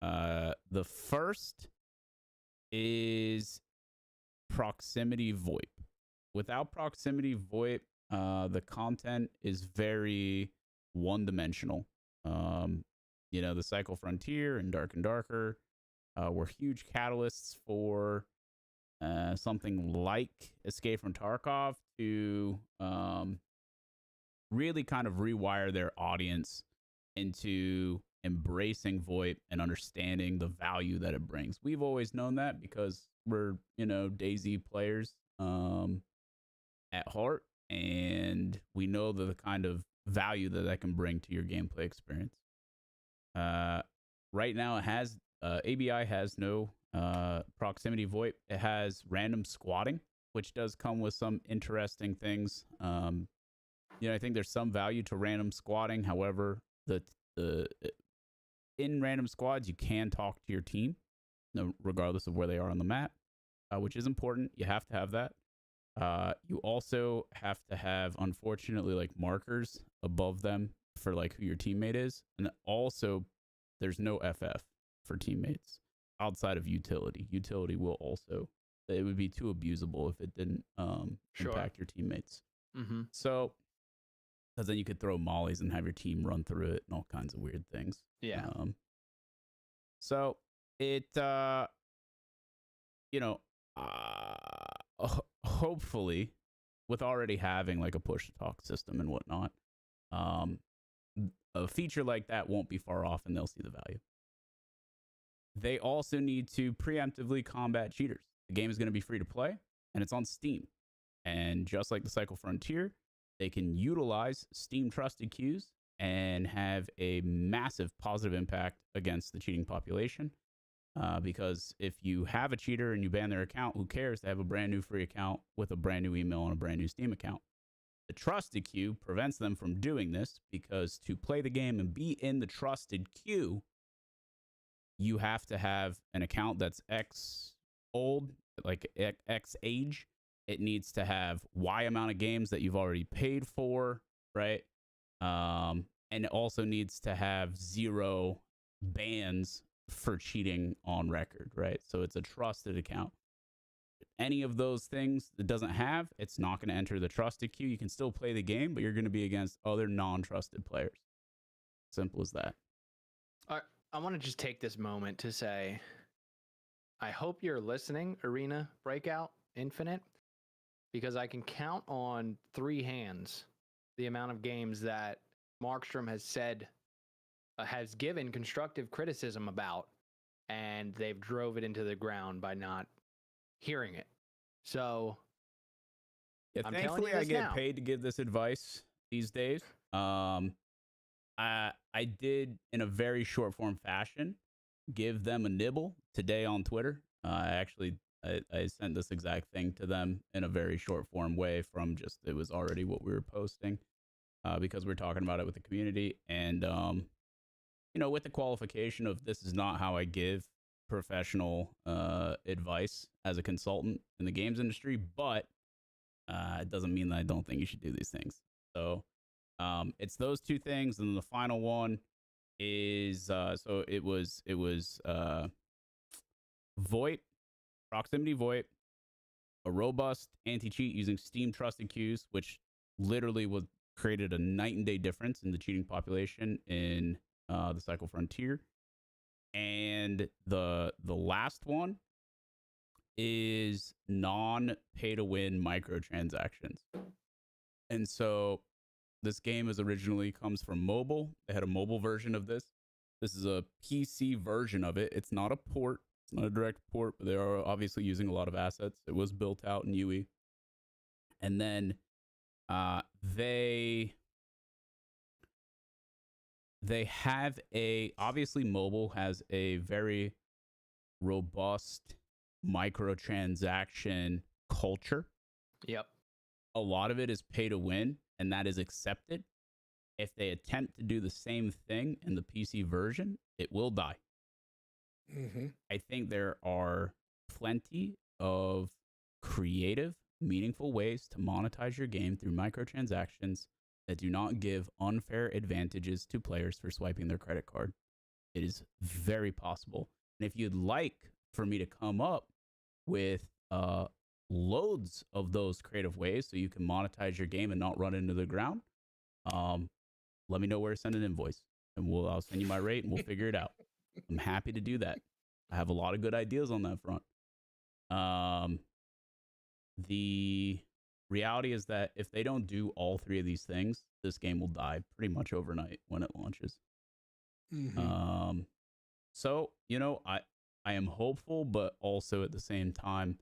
The first is proximity VoIP. Without proximity VoIP, the content is very one-dimensional. The Cycle Frontier and Dark and Darker were huge catalysts for something like Escape from Tarkov to really kind of rewire their audience into embracing VoIP and understanding the value that it brings. We've always known that because we're, DayZ players at heart, and we know the kind of value that can bring to your gameplay experience. Right now, it has ABI has no proximity VoIP. It has random squatting, which does come with some interesting things. I think there's some value to random squatting. However, in random squads, you can talk to your team, regardless of where they are on the map, which is important. You have to have that. You also have to have, unfortunately, like markers above them for like who your teammate is. And also, there's no FF for teammates outside of utility. Utility will also, it would be too abusable if it didn't impact your teammates. Mm-hmm. So, because then you could throw mollies and have your team run through it and all kinds of weird things. Yeah. So it, hopefully, with already having like a push to talk system and whatnot, a feature like that won't be far off, and they'll see the value. They also need to preemptively combat cheaters. The game is going to be free to play, and it's on Steam. And just like the Cycle Frontier, they can utilize Steam trusted queues and have a massive positive impact against the cheating population. Because if you have a cheater and you ban their account, who cares? They have a brand new free account with a brand new email and a brand new Steam account. The trusted queue prevents them from doing this, because to play the game and be in the trusted queue, you have to have an account that's X old, like X age. It needs to have Y amount of games that you've already paid for, right? And it also needs to have 0 bans for cheating on record, right? So it's a trusted account. Any of those things it doesn't have, it's not going to enter the trusted queue. You can still play the game, but you're going to be against other non-trusted players. Simple as that. I want to just take this moment to say, I hope you're listening, Arena Breakout Infinite, because I can count on 3 hands the amount of games that Markstrom has said, has given constructive criticism about, and they've drove it into the ground by not hearing it. So, yeah, I'm thankfully I get paid to give this advice these days. I did, in a very short form fashion, give them a nibble today on Twitter. I actually I sent this exact thing to them in a very short form way from just, it was already what we were posting because we're talking about it with the community. And, with the qualification of this is not how I give professional advice as a consultant in the games industry, but it doesn't mean that I don't think you should do these things. So it's those two things. And then the final one is so it was VoIP, proximity VoIP, a robust anti-cheat using Steam trusted queues, which literally created a night and day difference in the cheating population in the Cycle Frontier. And the last one is non-pay-to-win microtransactions. And so this game originally comes from mobile. They had a mobile version of this. This is a PC version of it. It's not a port. It's not a direct port, but they are obviously using a lot of assets. It was built out in UE. And then they have obviously mobile has a very robust microtransaction culture. Yep. A lot of it is pay to win, and that is accepted. If they attempt to do the same thing in the PC version, it will die. Mm-hmm. I think there are plenty of creative, meaningful ways to monetize your game through microtransactions that do not give unfair advantages to players for swiping their credit card. It is very possible. And if you'd like for me to come up with loads of those creative ways so you can monetize your game and not run into the ground, let me know where to send an invoice, and I'll send you my rate and we'll figure it out. I'm happy to do that. I have a lot of good ideas on that front. The reality is that if they don't do all three of these things, this game will die pretty much overnight when it launches. Mm-hmm. So, I am hopeful, but also at the same time,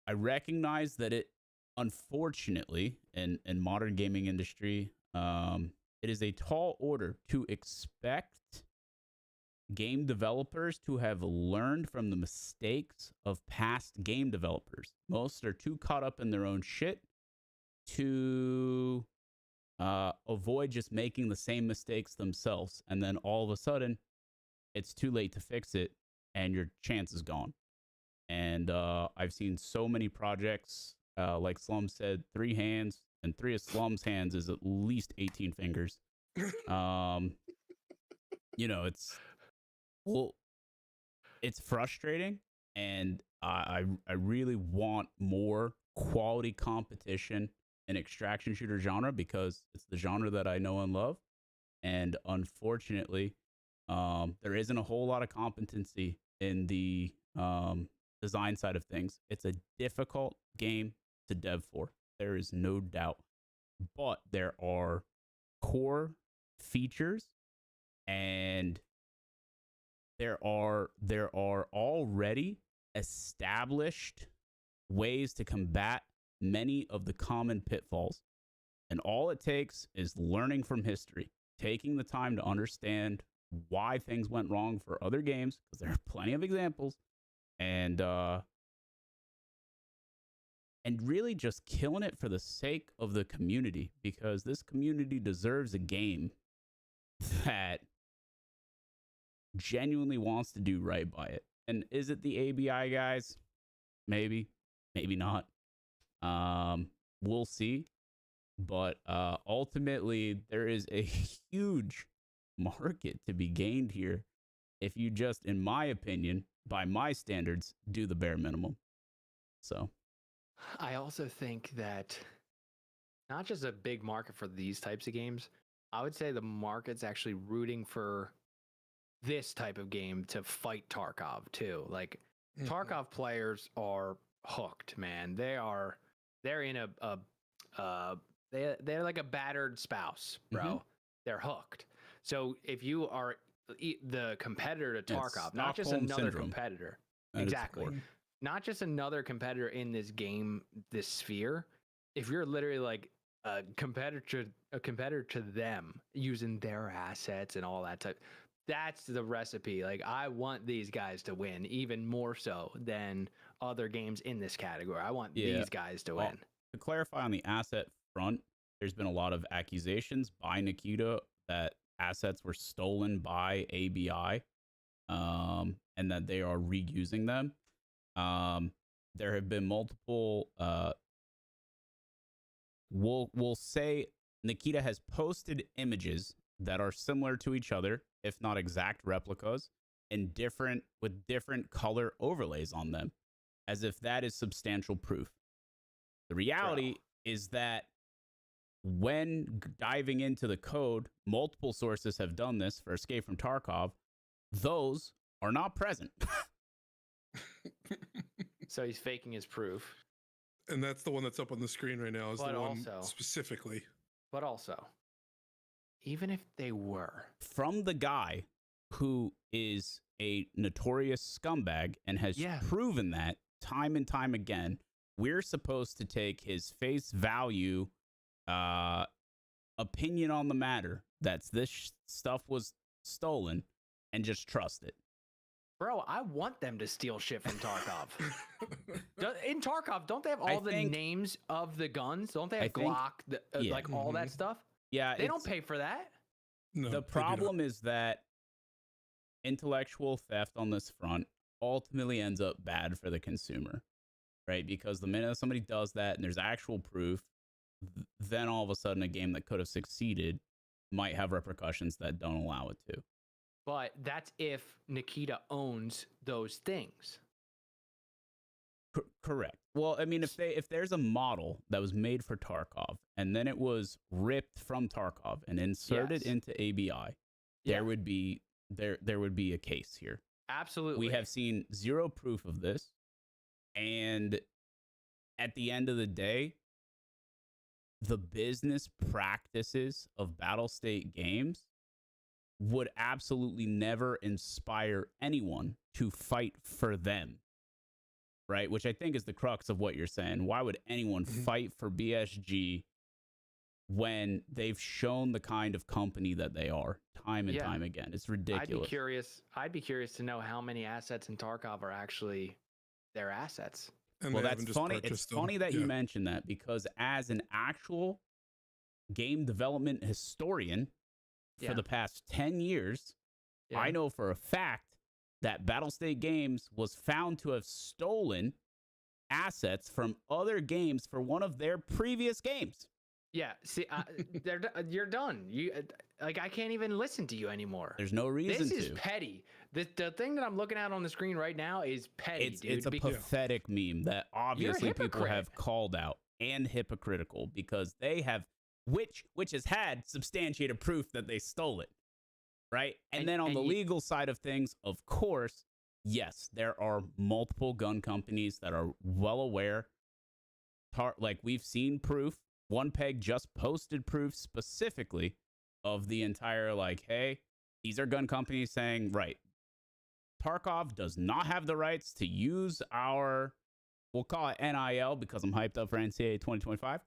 I recognize that it, unfortunately, in modern gaming industry, it is a tall order to expect game developers to have learned from the mistakes of past game developers. Most are too caught up in their own shit to avoid just making the same mistakes themselves. And then all of a sudden, it's too late to fix it, and your chance is gone. And I've seen so many projects, like Slum said, 3 hands, and 3 of Slum's hands is at least 18 fingers. It's frustrating, and I really want more quality competition in extraction shooter genre because it's the genre that I know and love. And unfortunately, there isn't a whole lot of competency in the design side of things. It's a difficult game to dev for. There is no doubt. But there are core features, and there are already established ways to combat many of the common pitfalls. And all it takes is learning from history, taking the time to understand why things went wrong for other games, because there are plenty of examples, and really just killing it for the sake of the community, because this community deserves a game that genuinely wants to do right by it. And is it the ABI guys? Maybe, maybe not. We'll see. But ultimately, there is a huge market to be gained here if you just, in my opinion, by my standards, do the bare minimum. So I also think that not just a big market for these types of games, I would say the market's actually rooting for this type of game to fight Tarkov too. Like Tarkov players are hooked, man. They're in they're like a battered spouse, bro. Mm-hmm. They're hooked. So if you are the competitor to Tarkov, not just another competitor, exactly, not just another competitor in this game, this sphere. If you're literally like a competitor to them, using their assets and all that type, that's the recipe. Like, I want these guys to win even more so than other games in this category. I want these guys to win. To clarify on the asset front, there's been a lot of accusations by Nikita that assets were stolen by ABI, and that they are reusing them. There have been multiple. We'll say Nikita has posted images that are similar to each other, if not exact replicas, and with different color overlays on them, as if that is substantial proof. The reality is that when diving into the code, multiple sources have done this for Escape from Tarkov. Those are not present. So he's faking his proof. And that's the one that's up on the screen right now, is the one specifically. But also, even if they were. From the guy who is a notorious scumbag and has proven that time and time again, we're supposed to take his face value opinion on the matter that this stuff was stolen and just trust it. Bro, I want them to steal shit from Tarkov. In Tarkov, don't they have all the names of the guns? Don't they have Glock, like all that stuff? Yeah. They don't pay for that. No, the problem is that intellectual theft on this front ultimately ends up bad for the consumer, right? Because the minute somebody does that and there's actual proof, then all of a sudden a game that could have succeeded might have repercussions that don't allow it to. But that's if Nikita owns those things. Correct. Well, I mean, if there's a model that was made for Tarkov and then it was ripped from Tarkov and inserted into ABI, there would be a case here. Absolutely. We have seen zero proof of this, and at the end of the day, the business practices of Battlestate Games would absolutely never inspire anyone to fight for them, right? Which I think is the crux of what you're saying. Why would anyone fight for BSG when they've shown the kind of company that they are time and time again? It's ridiculous. I'd be curious to know how many assets in Tarkov are actually their assets. And well, that's funny. It's funny that you mentioned that, because as an actual game development historian for the past 10 years, I know for a fact that Battlestate Games was found to have stolen assets from other games for one of their previous games. Yeah, see, you're done. I can't even listen to you anymore. There's no reason to. This is petty. The thing that I'm looking at on the screen right now is petty, dude. It's a pathetic meme that obviously people have called out, and hypocritical, because they have, which has had substantiated proof that they stole it, right? And then on the legal side of things, of course, yes, there are multiple gun companies that are well aware. Like, we've seen proof. One Peg just posted proof specifically of the entire, like, hey, these are gun companies saying, right, Tarkov does not have the rights to use our, we'll call it NIL because I'm hyped up for NCAA 2025,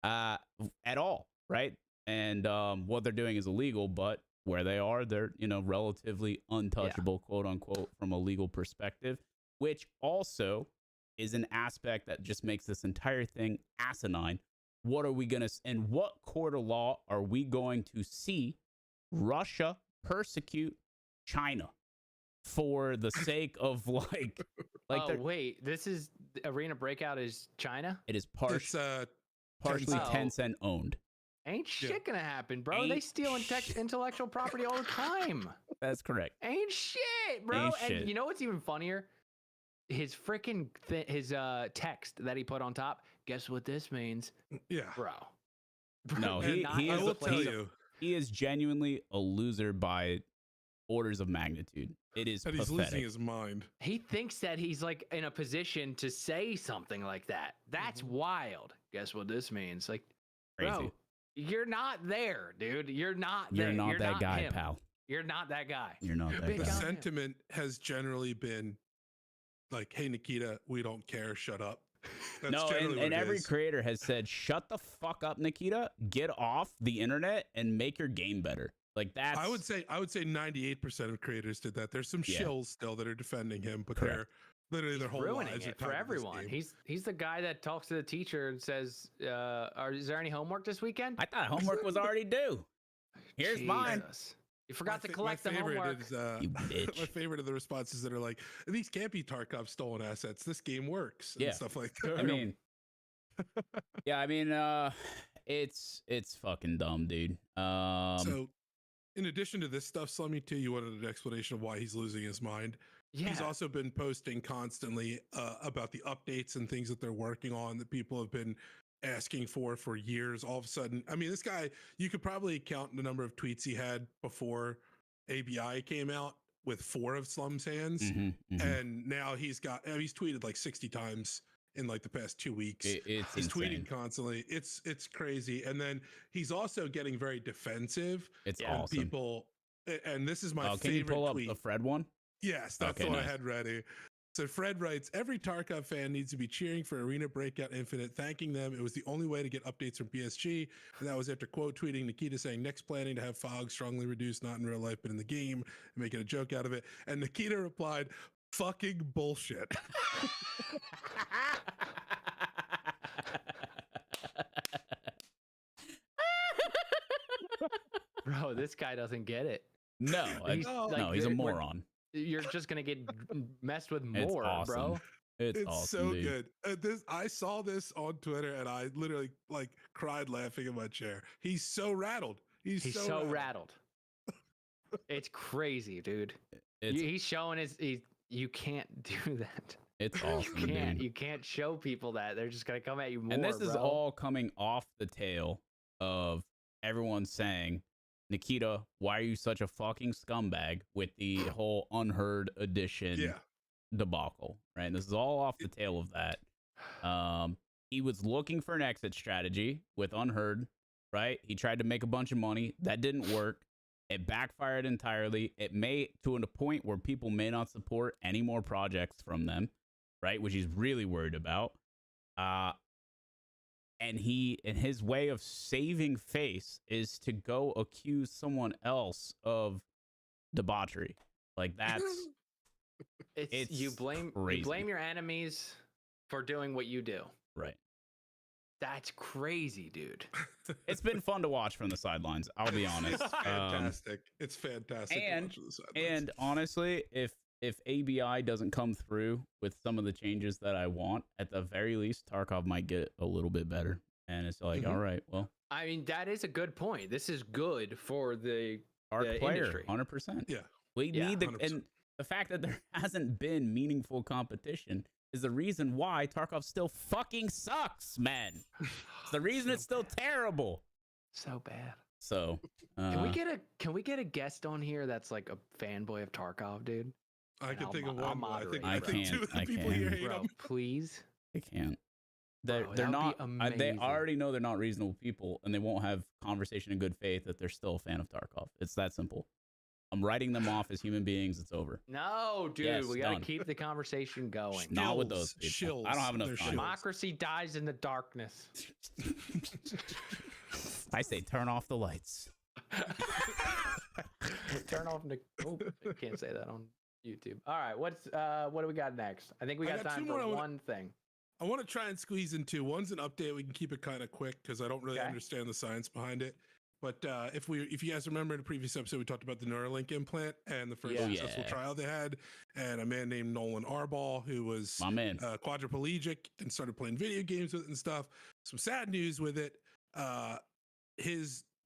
at all, right? And what they're doing is illegal, but where they are, they're, relatively untouchable, quote unquote, from a legal perspective, which also is an aspect that just makes this entire thing asinine. What are we going to, in what court of law are we going to see Russia persecute China for the sake of like oh, wait, this is Arena Breakout is China? It is partially Tencent owned. Ain't shit gonna happen, bro. They steal intellectual property all the time. That's correct. Ain't shit, bro. And you know what's even funnier? His freaking his text that he put on top. Guess what this means? Yeah, bro. No, he is genuinely a loser by orders of magnitude. It is pathetic. He's losing his mind. He thinks that he's like in a position to say something like that. That's wild. Guess what this means? Like, crazy. Bro, you're not there, dude. You're not there. You're not that guy, him. pal. You're not that guy. You're not that guy. The sentiment has generally been like, hey, Nikita, we don't care. Shut up. That's No, generally what and it every is. creator has said, shut the fuck up, Nikita. Get off the internet and make your game better. Like that's I would say 98% of creators did that. There's some Yeah. shills still that are defending him, but Correct. they're literally He's their whole ruining lives are it for tied to this everyone. game. He's the guy that talks to the teacher and says, is there any homework this weekend? I thought homework was already due. Here's mine. Jesus. You forgot to My collect the favorite homework. is You bitch. my favorite of the responses that are like, these can't be Tarkov stolen assets. This game works and Yeah. stuff like that. I mean, yeah, I mean, it's fucking dumb, dude. So, in addition to this stuff, Slummy too, you wanted an explanation of why he's losing his mind. Yeah. He's also been posting constantly about the updates and things that they're working on that people have been asking for years. All of a sudden, I mean, this guy, you could probably count the number of tweets he had before ABI came out with 4 of Slum's hands, and now he's tweeted like 60 times in like the past 2 weeks. It's he's insane. tweeting constantly. It's crazy. And then he's also getting very defensive. It's on awesome. people. And this is my Can favorite you pull up tweet. the Fred one? Yes, that's Okay, the one nice. I had ready. So Fred writes, every Tarkov fan needs to be cheering for Arena Breakout Infinite, thanking them. It was the only way to get updates from PSG. And that was after quote tweeting Nikita saying, next planning to have fog strongly reduced, not in real life, but in the game, and making a joke out of it. And Nikita replied, fucking bullshit. Bro, this guy doesn't get it. No, He's no, he's a moron. You're just gonna get messed with It's more, awesome. bro. It's so awesome, dude. good. I saw this on Twitter and I literally like cried laughing in my chair. He's so rattled. He's so rattled. It's crazy, dude. It's He's showing you can't do that. it's awesome, dude. You can't show people that. They're just gonna come at you more. And this is bro. all coming off the tail of everyone saying, Nikita, why are you such a fucking scumbag with the whole Unheard edition debacle, right? This is all off the tail of that. He was looking for an exit strategy with Unheard, right? He tried to make a bunch of money. That didn't work. It backfired entirely. It may to a point where people may not support any more projects from them, right? Which he's really worried about. And his way of saving face is to go accuse someone else of debauchery. Like that's it's you blame your enemies for doing what you do. Right. That's crazy, dude. It's been fun to watch from the sidelines. I'll be honest. Fantastic. It's fantastic. And honestly, if ABI doesn't come through with some of the changes that I want, at the very least, Tarkov might get a little bit better. And it's like, all right, well, I mean, that is a good point. This is good for the player, industry. 100%. Yeah. We need 100%. and the fact that there hasn't been meaningful competition is the reason why Tarkov still fucking sucks, man. It's the reason it's still terrible. So bad. So can we get a guest on here that's like a fanboy of Tarkov, dude? I can think of I'll one. I think moderate. two of the I people can't. here hate Bro, him. please. they can't. They're Bro, that would not. be They amazing. already know they're not reasonable people, and they won't have conversation in good faith that they're still a fan of Tarkov. It's that simple. I'm writing them off as human beings. It's over. No, dude, Yes, we gotta done. keep the conversation going. Not with those people. I don't have enough They're time. shills. Democracy dies in the darkness. I say turn off the lights. Turn off the. Oh, I can't say that on YouTube. All right, what do we got next? I think we got got time two for more. one thing. I want to try and squeeze in two. One's an update. We can keep it kind of quick because I don't really Okay. understand the science behind it. But if you guys remember in the previous episode, we talked about the Neuralink implant and the first Yeah. successful trial they had, and a man named Nolan Arball who was My man. quadriplegic and started playing video games with it and stuff. Some sad news with it.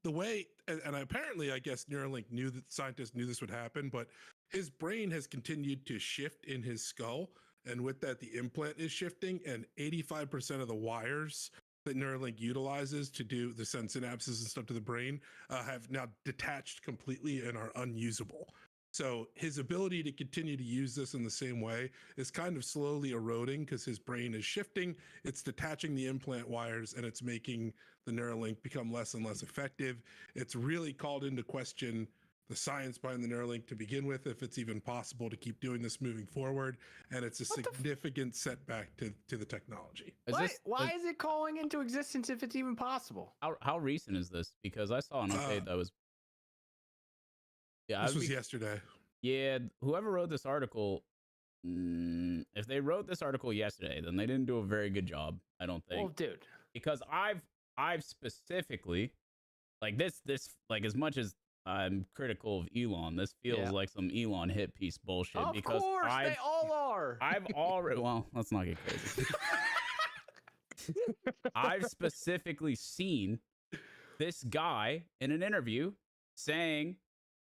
The way and apparently I guess Neuralink knew that scientists knew this would happen, but his brain has continued to shift in his skull, and with that the implant is shifting, and 85% of the wires that Neuralink utilizes to do the send synapses and stuff to the brain have now detached completely and are unusable. So his ability to continue to use this in the same way is kind of slowly eroding because his brain is shifting. It's detaching the implant wires and it's making the Neuralink become less and less effective. It's really called into question science behind the Neuralink to begin with, if it's even possible to keep doing this moving forward, and it's a significant setback to the technology. Why is it calling into existence if it's even possible? How recent is this? Because I saw an update that was. Yeah, this was yesterday. Yeah, whoever wrote this article, if they wrote this article yesterday, then they didn't do a very good job. I don't think. Well, dude, because I've specifically like this like as much as I'm critical of Elon, this feels like some Elon hit piece bullshit. Of because course, they all are. I've already let's not get crazy. I've specifically seen this guy in an interview saying,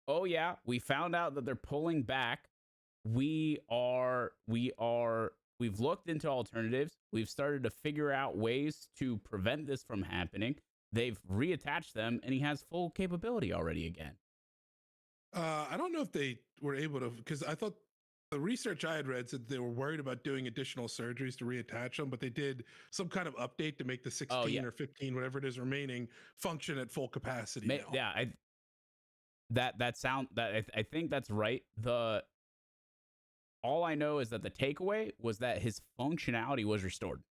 "Oh yeah, we found out that they're pulling back. We've looked into alternatives. We've started to figure out ways to prevent this from happening. They've reattached them, and he has full capability already again." I don't know if they were able to, because I thought the research I had read said they were worried about doing additional surgeries to reattach them, but they did some kind of update to make the 16 or 15, whatever it is remaining, function at full capacity now. Yeah, I think that's right. All I know is that the takeaway was that his functionality was restored.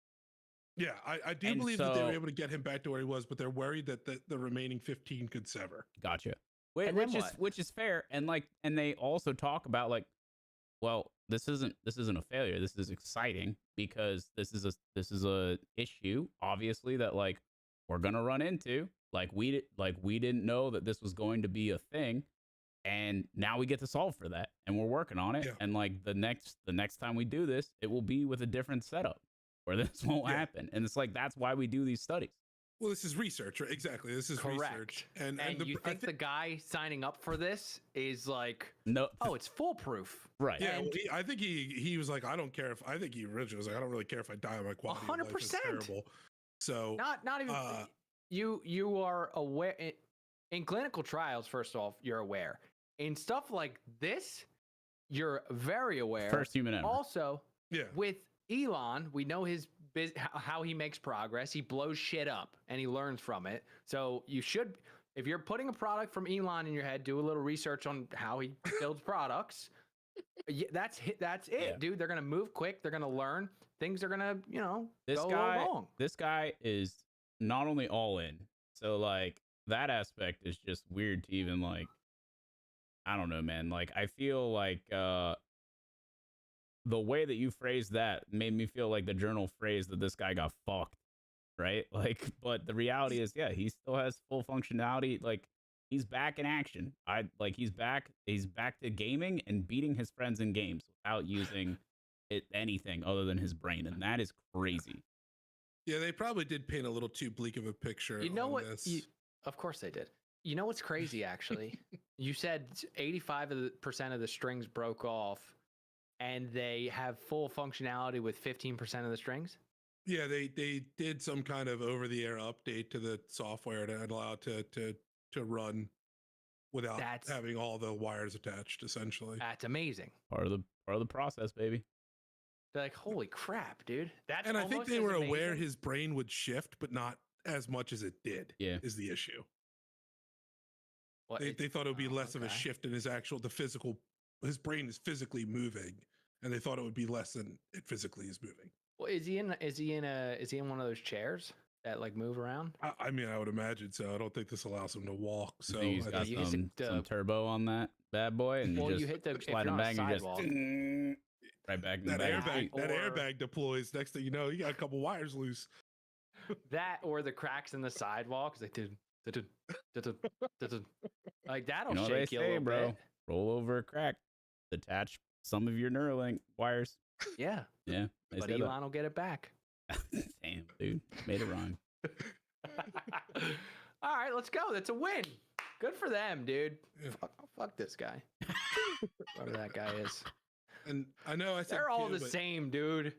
Yeah, I do believe that they were able to get him back to where he was, but they're worried that the remaining 15 could sever. Gotcha. Which is fair, and they also talk about like, well, this isn't a failure. This is exciting because this is a issue, obviously, that like we're gonna run into. Like we didn't know that this was going to be a thing, and now we get to solve for that, and we're working on it. Yeah. And like the next time we do this, it will be with a different setup where this won't happen. And it's like that's why we do these studies. Well, this is research, right? Exactly. This is correct. Research. And you think the guy signing up for this is like, no, oh, it's foolproof, right? Yeah, well, I think he was like, I don't care if. I think he originally was like, I don't really care if I die. My quality 100%. Of life is terrible. So not even you are aware in clinical trials. First off, you're aware in stuff like this. You're very aware. First human ever. Also, with Elon, we know how he makes progress. He blows shit up and he learns from it. So you should, if you're putting a product from Elon in your head, do a little research on how he builds products. That's it, dude. They're gonna move quick. They're gonna learn. Things are gonna, go along. This guy is not only all in. So like that aspect is just weird to even like. I don't know, man. Like I feel like the way that you phrased that made me feel like the journal phrased that this guy got fucked, right? Like, but the reality is, he still has full functionality. Like, he's back in action. He's back to gaming and beating his friends in games without using anything other than his brain, and that is crazy. Yeah, they probably did paint a little too bleak of a picture. You know what? Of course they did. You know what's crazy? Actually, you said 85% of the strings broke off. And they have full functionality with 15% of the strings? Yeah, they did some kind of over-the-air update to the software to allow it to run without having all the wires attached, essentially. That's amazing. Part of the process, baby. They're like, holy crap, dude. And I think they were aware his brain would shift, but not as much as it did, is the issue. Well, they thought it would be less of a shift in his brain is physically moving, and they thought it would be less than it physically is moving. Well, is he in one of those chairs that like move around? I mean, I would imagine so. I don't think this allows him to walk. So he's got some turbo on that bad boy, and you hit the slide him back and just right back in the bag. That airbag deploys. Next thing you know, you got a couple wires loose. That or the cracks in the sidewalk. Like, like that'll shake you a little bit. Roll over a crack, detach some of your Neuralink wires. Yeah. But Elon will get it back. Damn, dude. Made it rhyme. All right, let's go. That's a win. Good for them, dude. Yeah. Fuck this guy. Whoever that guy is. And I know I said they're all the same, dude.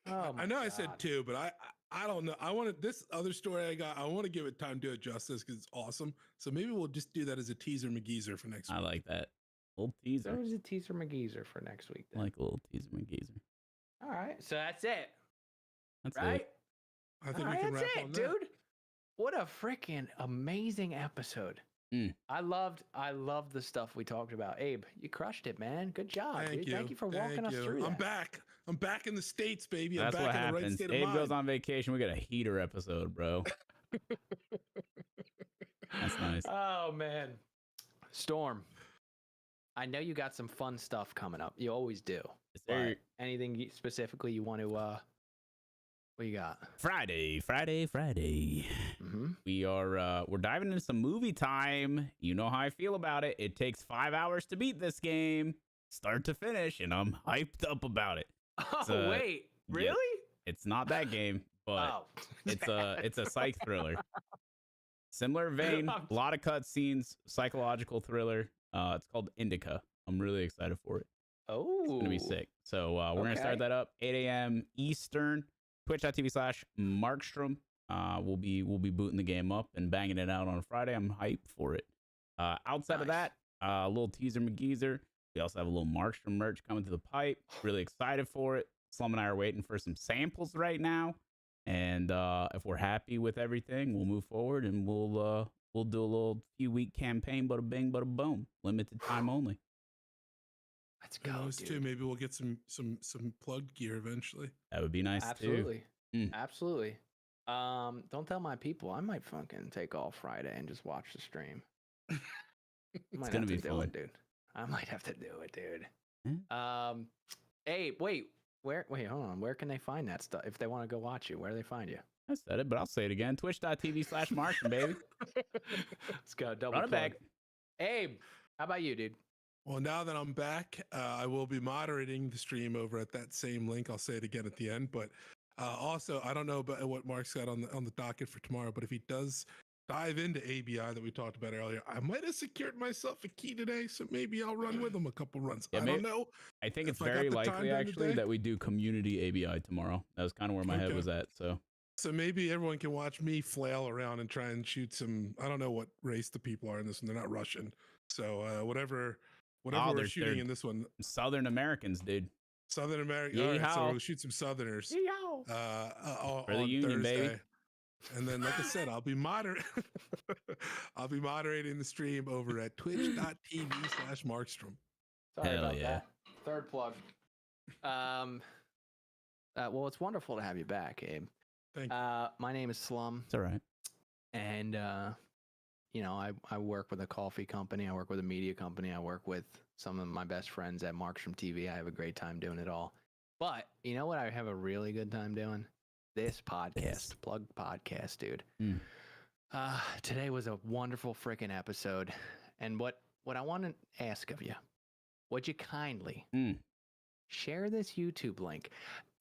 I know I said two, but I don't know. I wanted this other story I got. I want to give it time to do it justice because it's awesome. So maybe we'll just do that as a teaser McGeezer for next week. I like that. Little teaser. There's a teaser McGeezer for next week. Then. I like a little teaser McGeezer. All right. So that's it. That's right? it. I think we can wrap on that. Dude. What a freaking amazing episode. I loved the stuff we talked about. Abe, you crushed it, man. Good job. Thank dude. you. Thank you for walking us through I'm that. back. I'm back in the States, baby. That's I'm what back in the right happens. state of Abe mind. goes on vacation. We get a heater episode, bro. That's nice. Oh man, Storm. I know you got some fun stuff coming up. You always do. Is there But anything specifically you want to? What you got? Friday. Mm-hmm. We're diving into some movie time. You know how I feel about it. It takes 5 hours to beat this game, start to finish, and I'm hyped up about it. Oh wait, really? Yeah, it's not that game, but it's a psych thriller. Similar vein, a lot of cutscenes, psychological thriller. It's called Indica. I'm really excited for it. Oh, It's gonna be sick. So we're gonna start that up 8 a.m. Eastern. Twitch.tv/Markstrom. We'll be booting the game up and banging it out on a Friday. I'm hyped for it. Outside of that, a little teaser McGeezer. We also have a little Markstrom merch coming to the pipe. Really excited for it. Slum and I are waiting for some samples right now. And if we're happy with everything, we'll move forward and we'll do a little few week campaign. Bada bing, bada boom. Limited time only. Let's go, dude. Too. Maybe we'll get some plugged gear eventually. That would be nice Absolutely. too. Absolutely. Don't tell my people. I might fucking take off Friday and just watch the stream. It's gonna be fun, dude. I might have to do it, dude. Yeah. Hey, wait, hold on. Where can they find that stuff? If they want to go watch you, where do they find you? I said it, but I'll say it again. Twitch.tv/Markstrom, baby. Let's go. Double Run it plug. back. Abe, how about you, dude? Well, now that I'm back, I will be moderating the stream over at that same link. I'll say it again at the end. But also, I don't know about what Mark's got on the docket for tomorrow, but if he does dive into ABI that we talked about earlier, I might have secured myself a key today, so maybe I'll run with him a couple runs. Yeah, I don't know. I think it's if I got very the time likely, during the actually, day. that we do community ABI tomorrow. That was kind of where my head Okay. was at. So maybe everyone can watch me flail around and try and shoot some. I don't know what race the people are in this one. They're not Russian. So whatever we're shooting in this one. Southern Americans, dude. Southern America. All right, so we'll shoot some Southerners. For the on union, Thursday. baby. And then, like I said, I'll be moderating the stream over at twitch.tv/Markstrom. Sorry Hell about yeah. that. Third plug. Well, it's wonderful to have you back, Abe. Thank you. My name is Slum, It's all right. and I work with a coffee company. I work with a media company. I work with some of my best friends at Markstrom TV. I have a great time doing it all. But you know what? I have a really good time doing this podcast, Plug Podcast, dude. Today was a wonderful freaking episode, and what I want to ask of you, would you kindly share this YouTube link?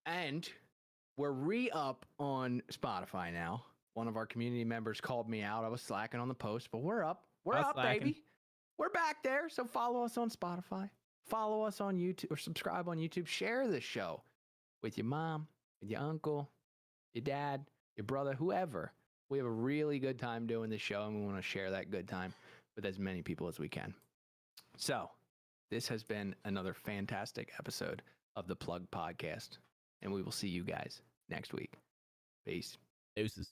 And we're re-up on Spotify now. One of our community members called me out. I was slacking on the post, but we're up. We're up, baby. We're back there. So follow us on Spotify. Follow us on YouTube or subscribe on YouTube. Share this show with your mom, with your uncle, your dad, your brother, whoever. We have a really good time doing this show, and we want to share that good time with as many people as we can. So this has been another fantastic episode of the Plug Podcast, and we will see you guys next week. Peace. Deuces.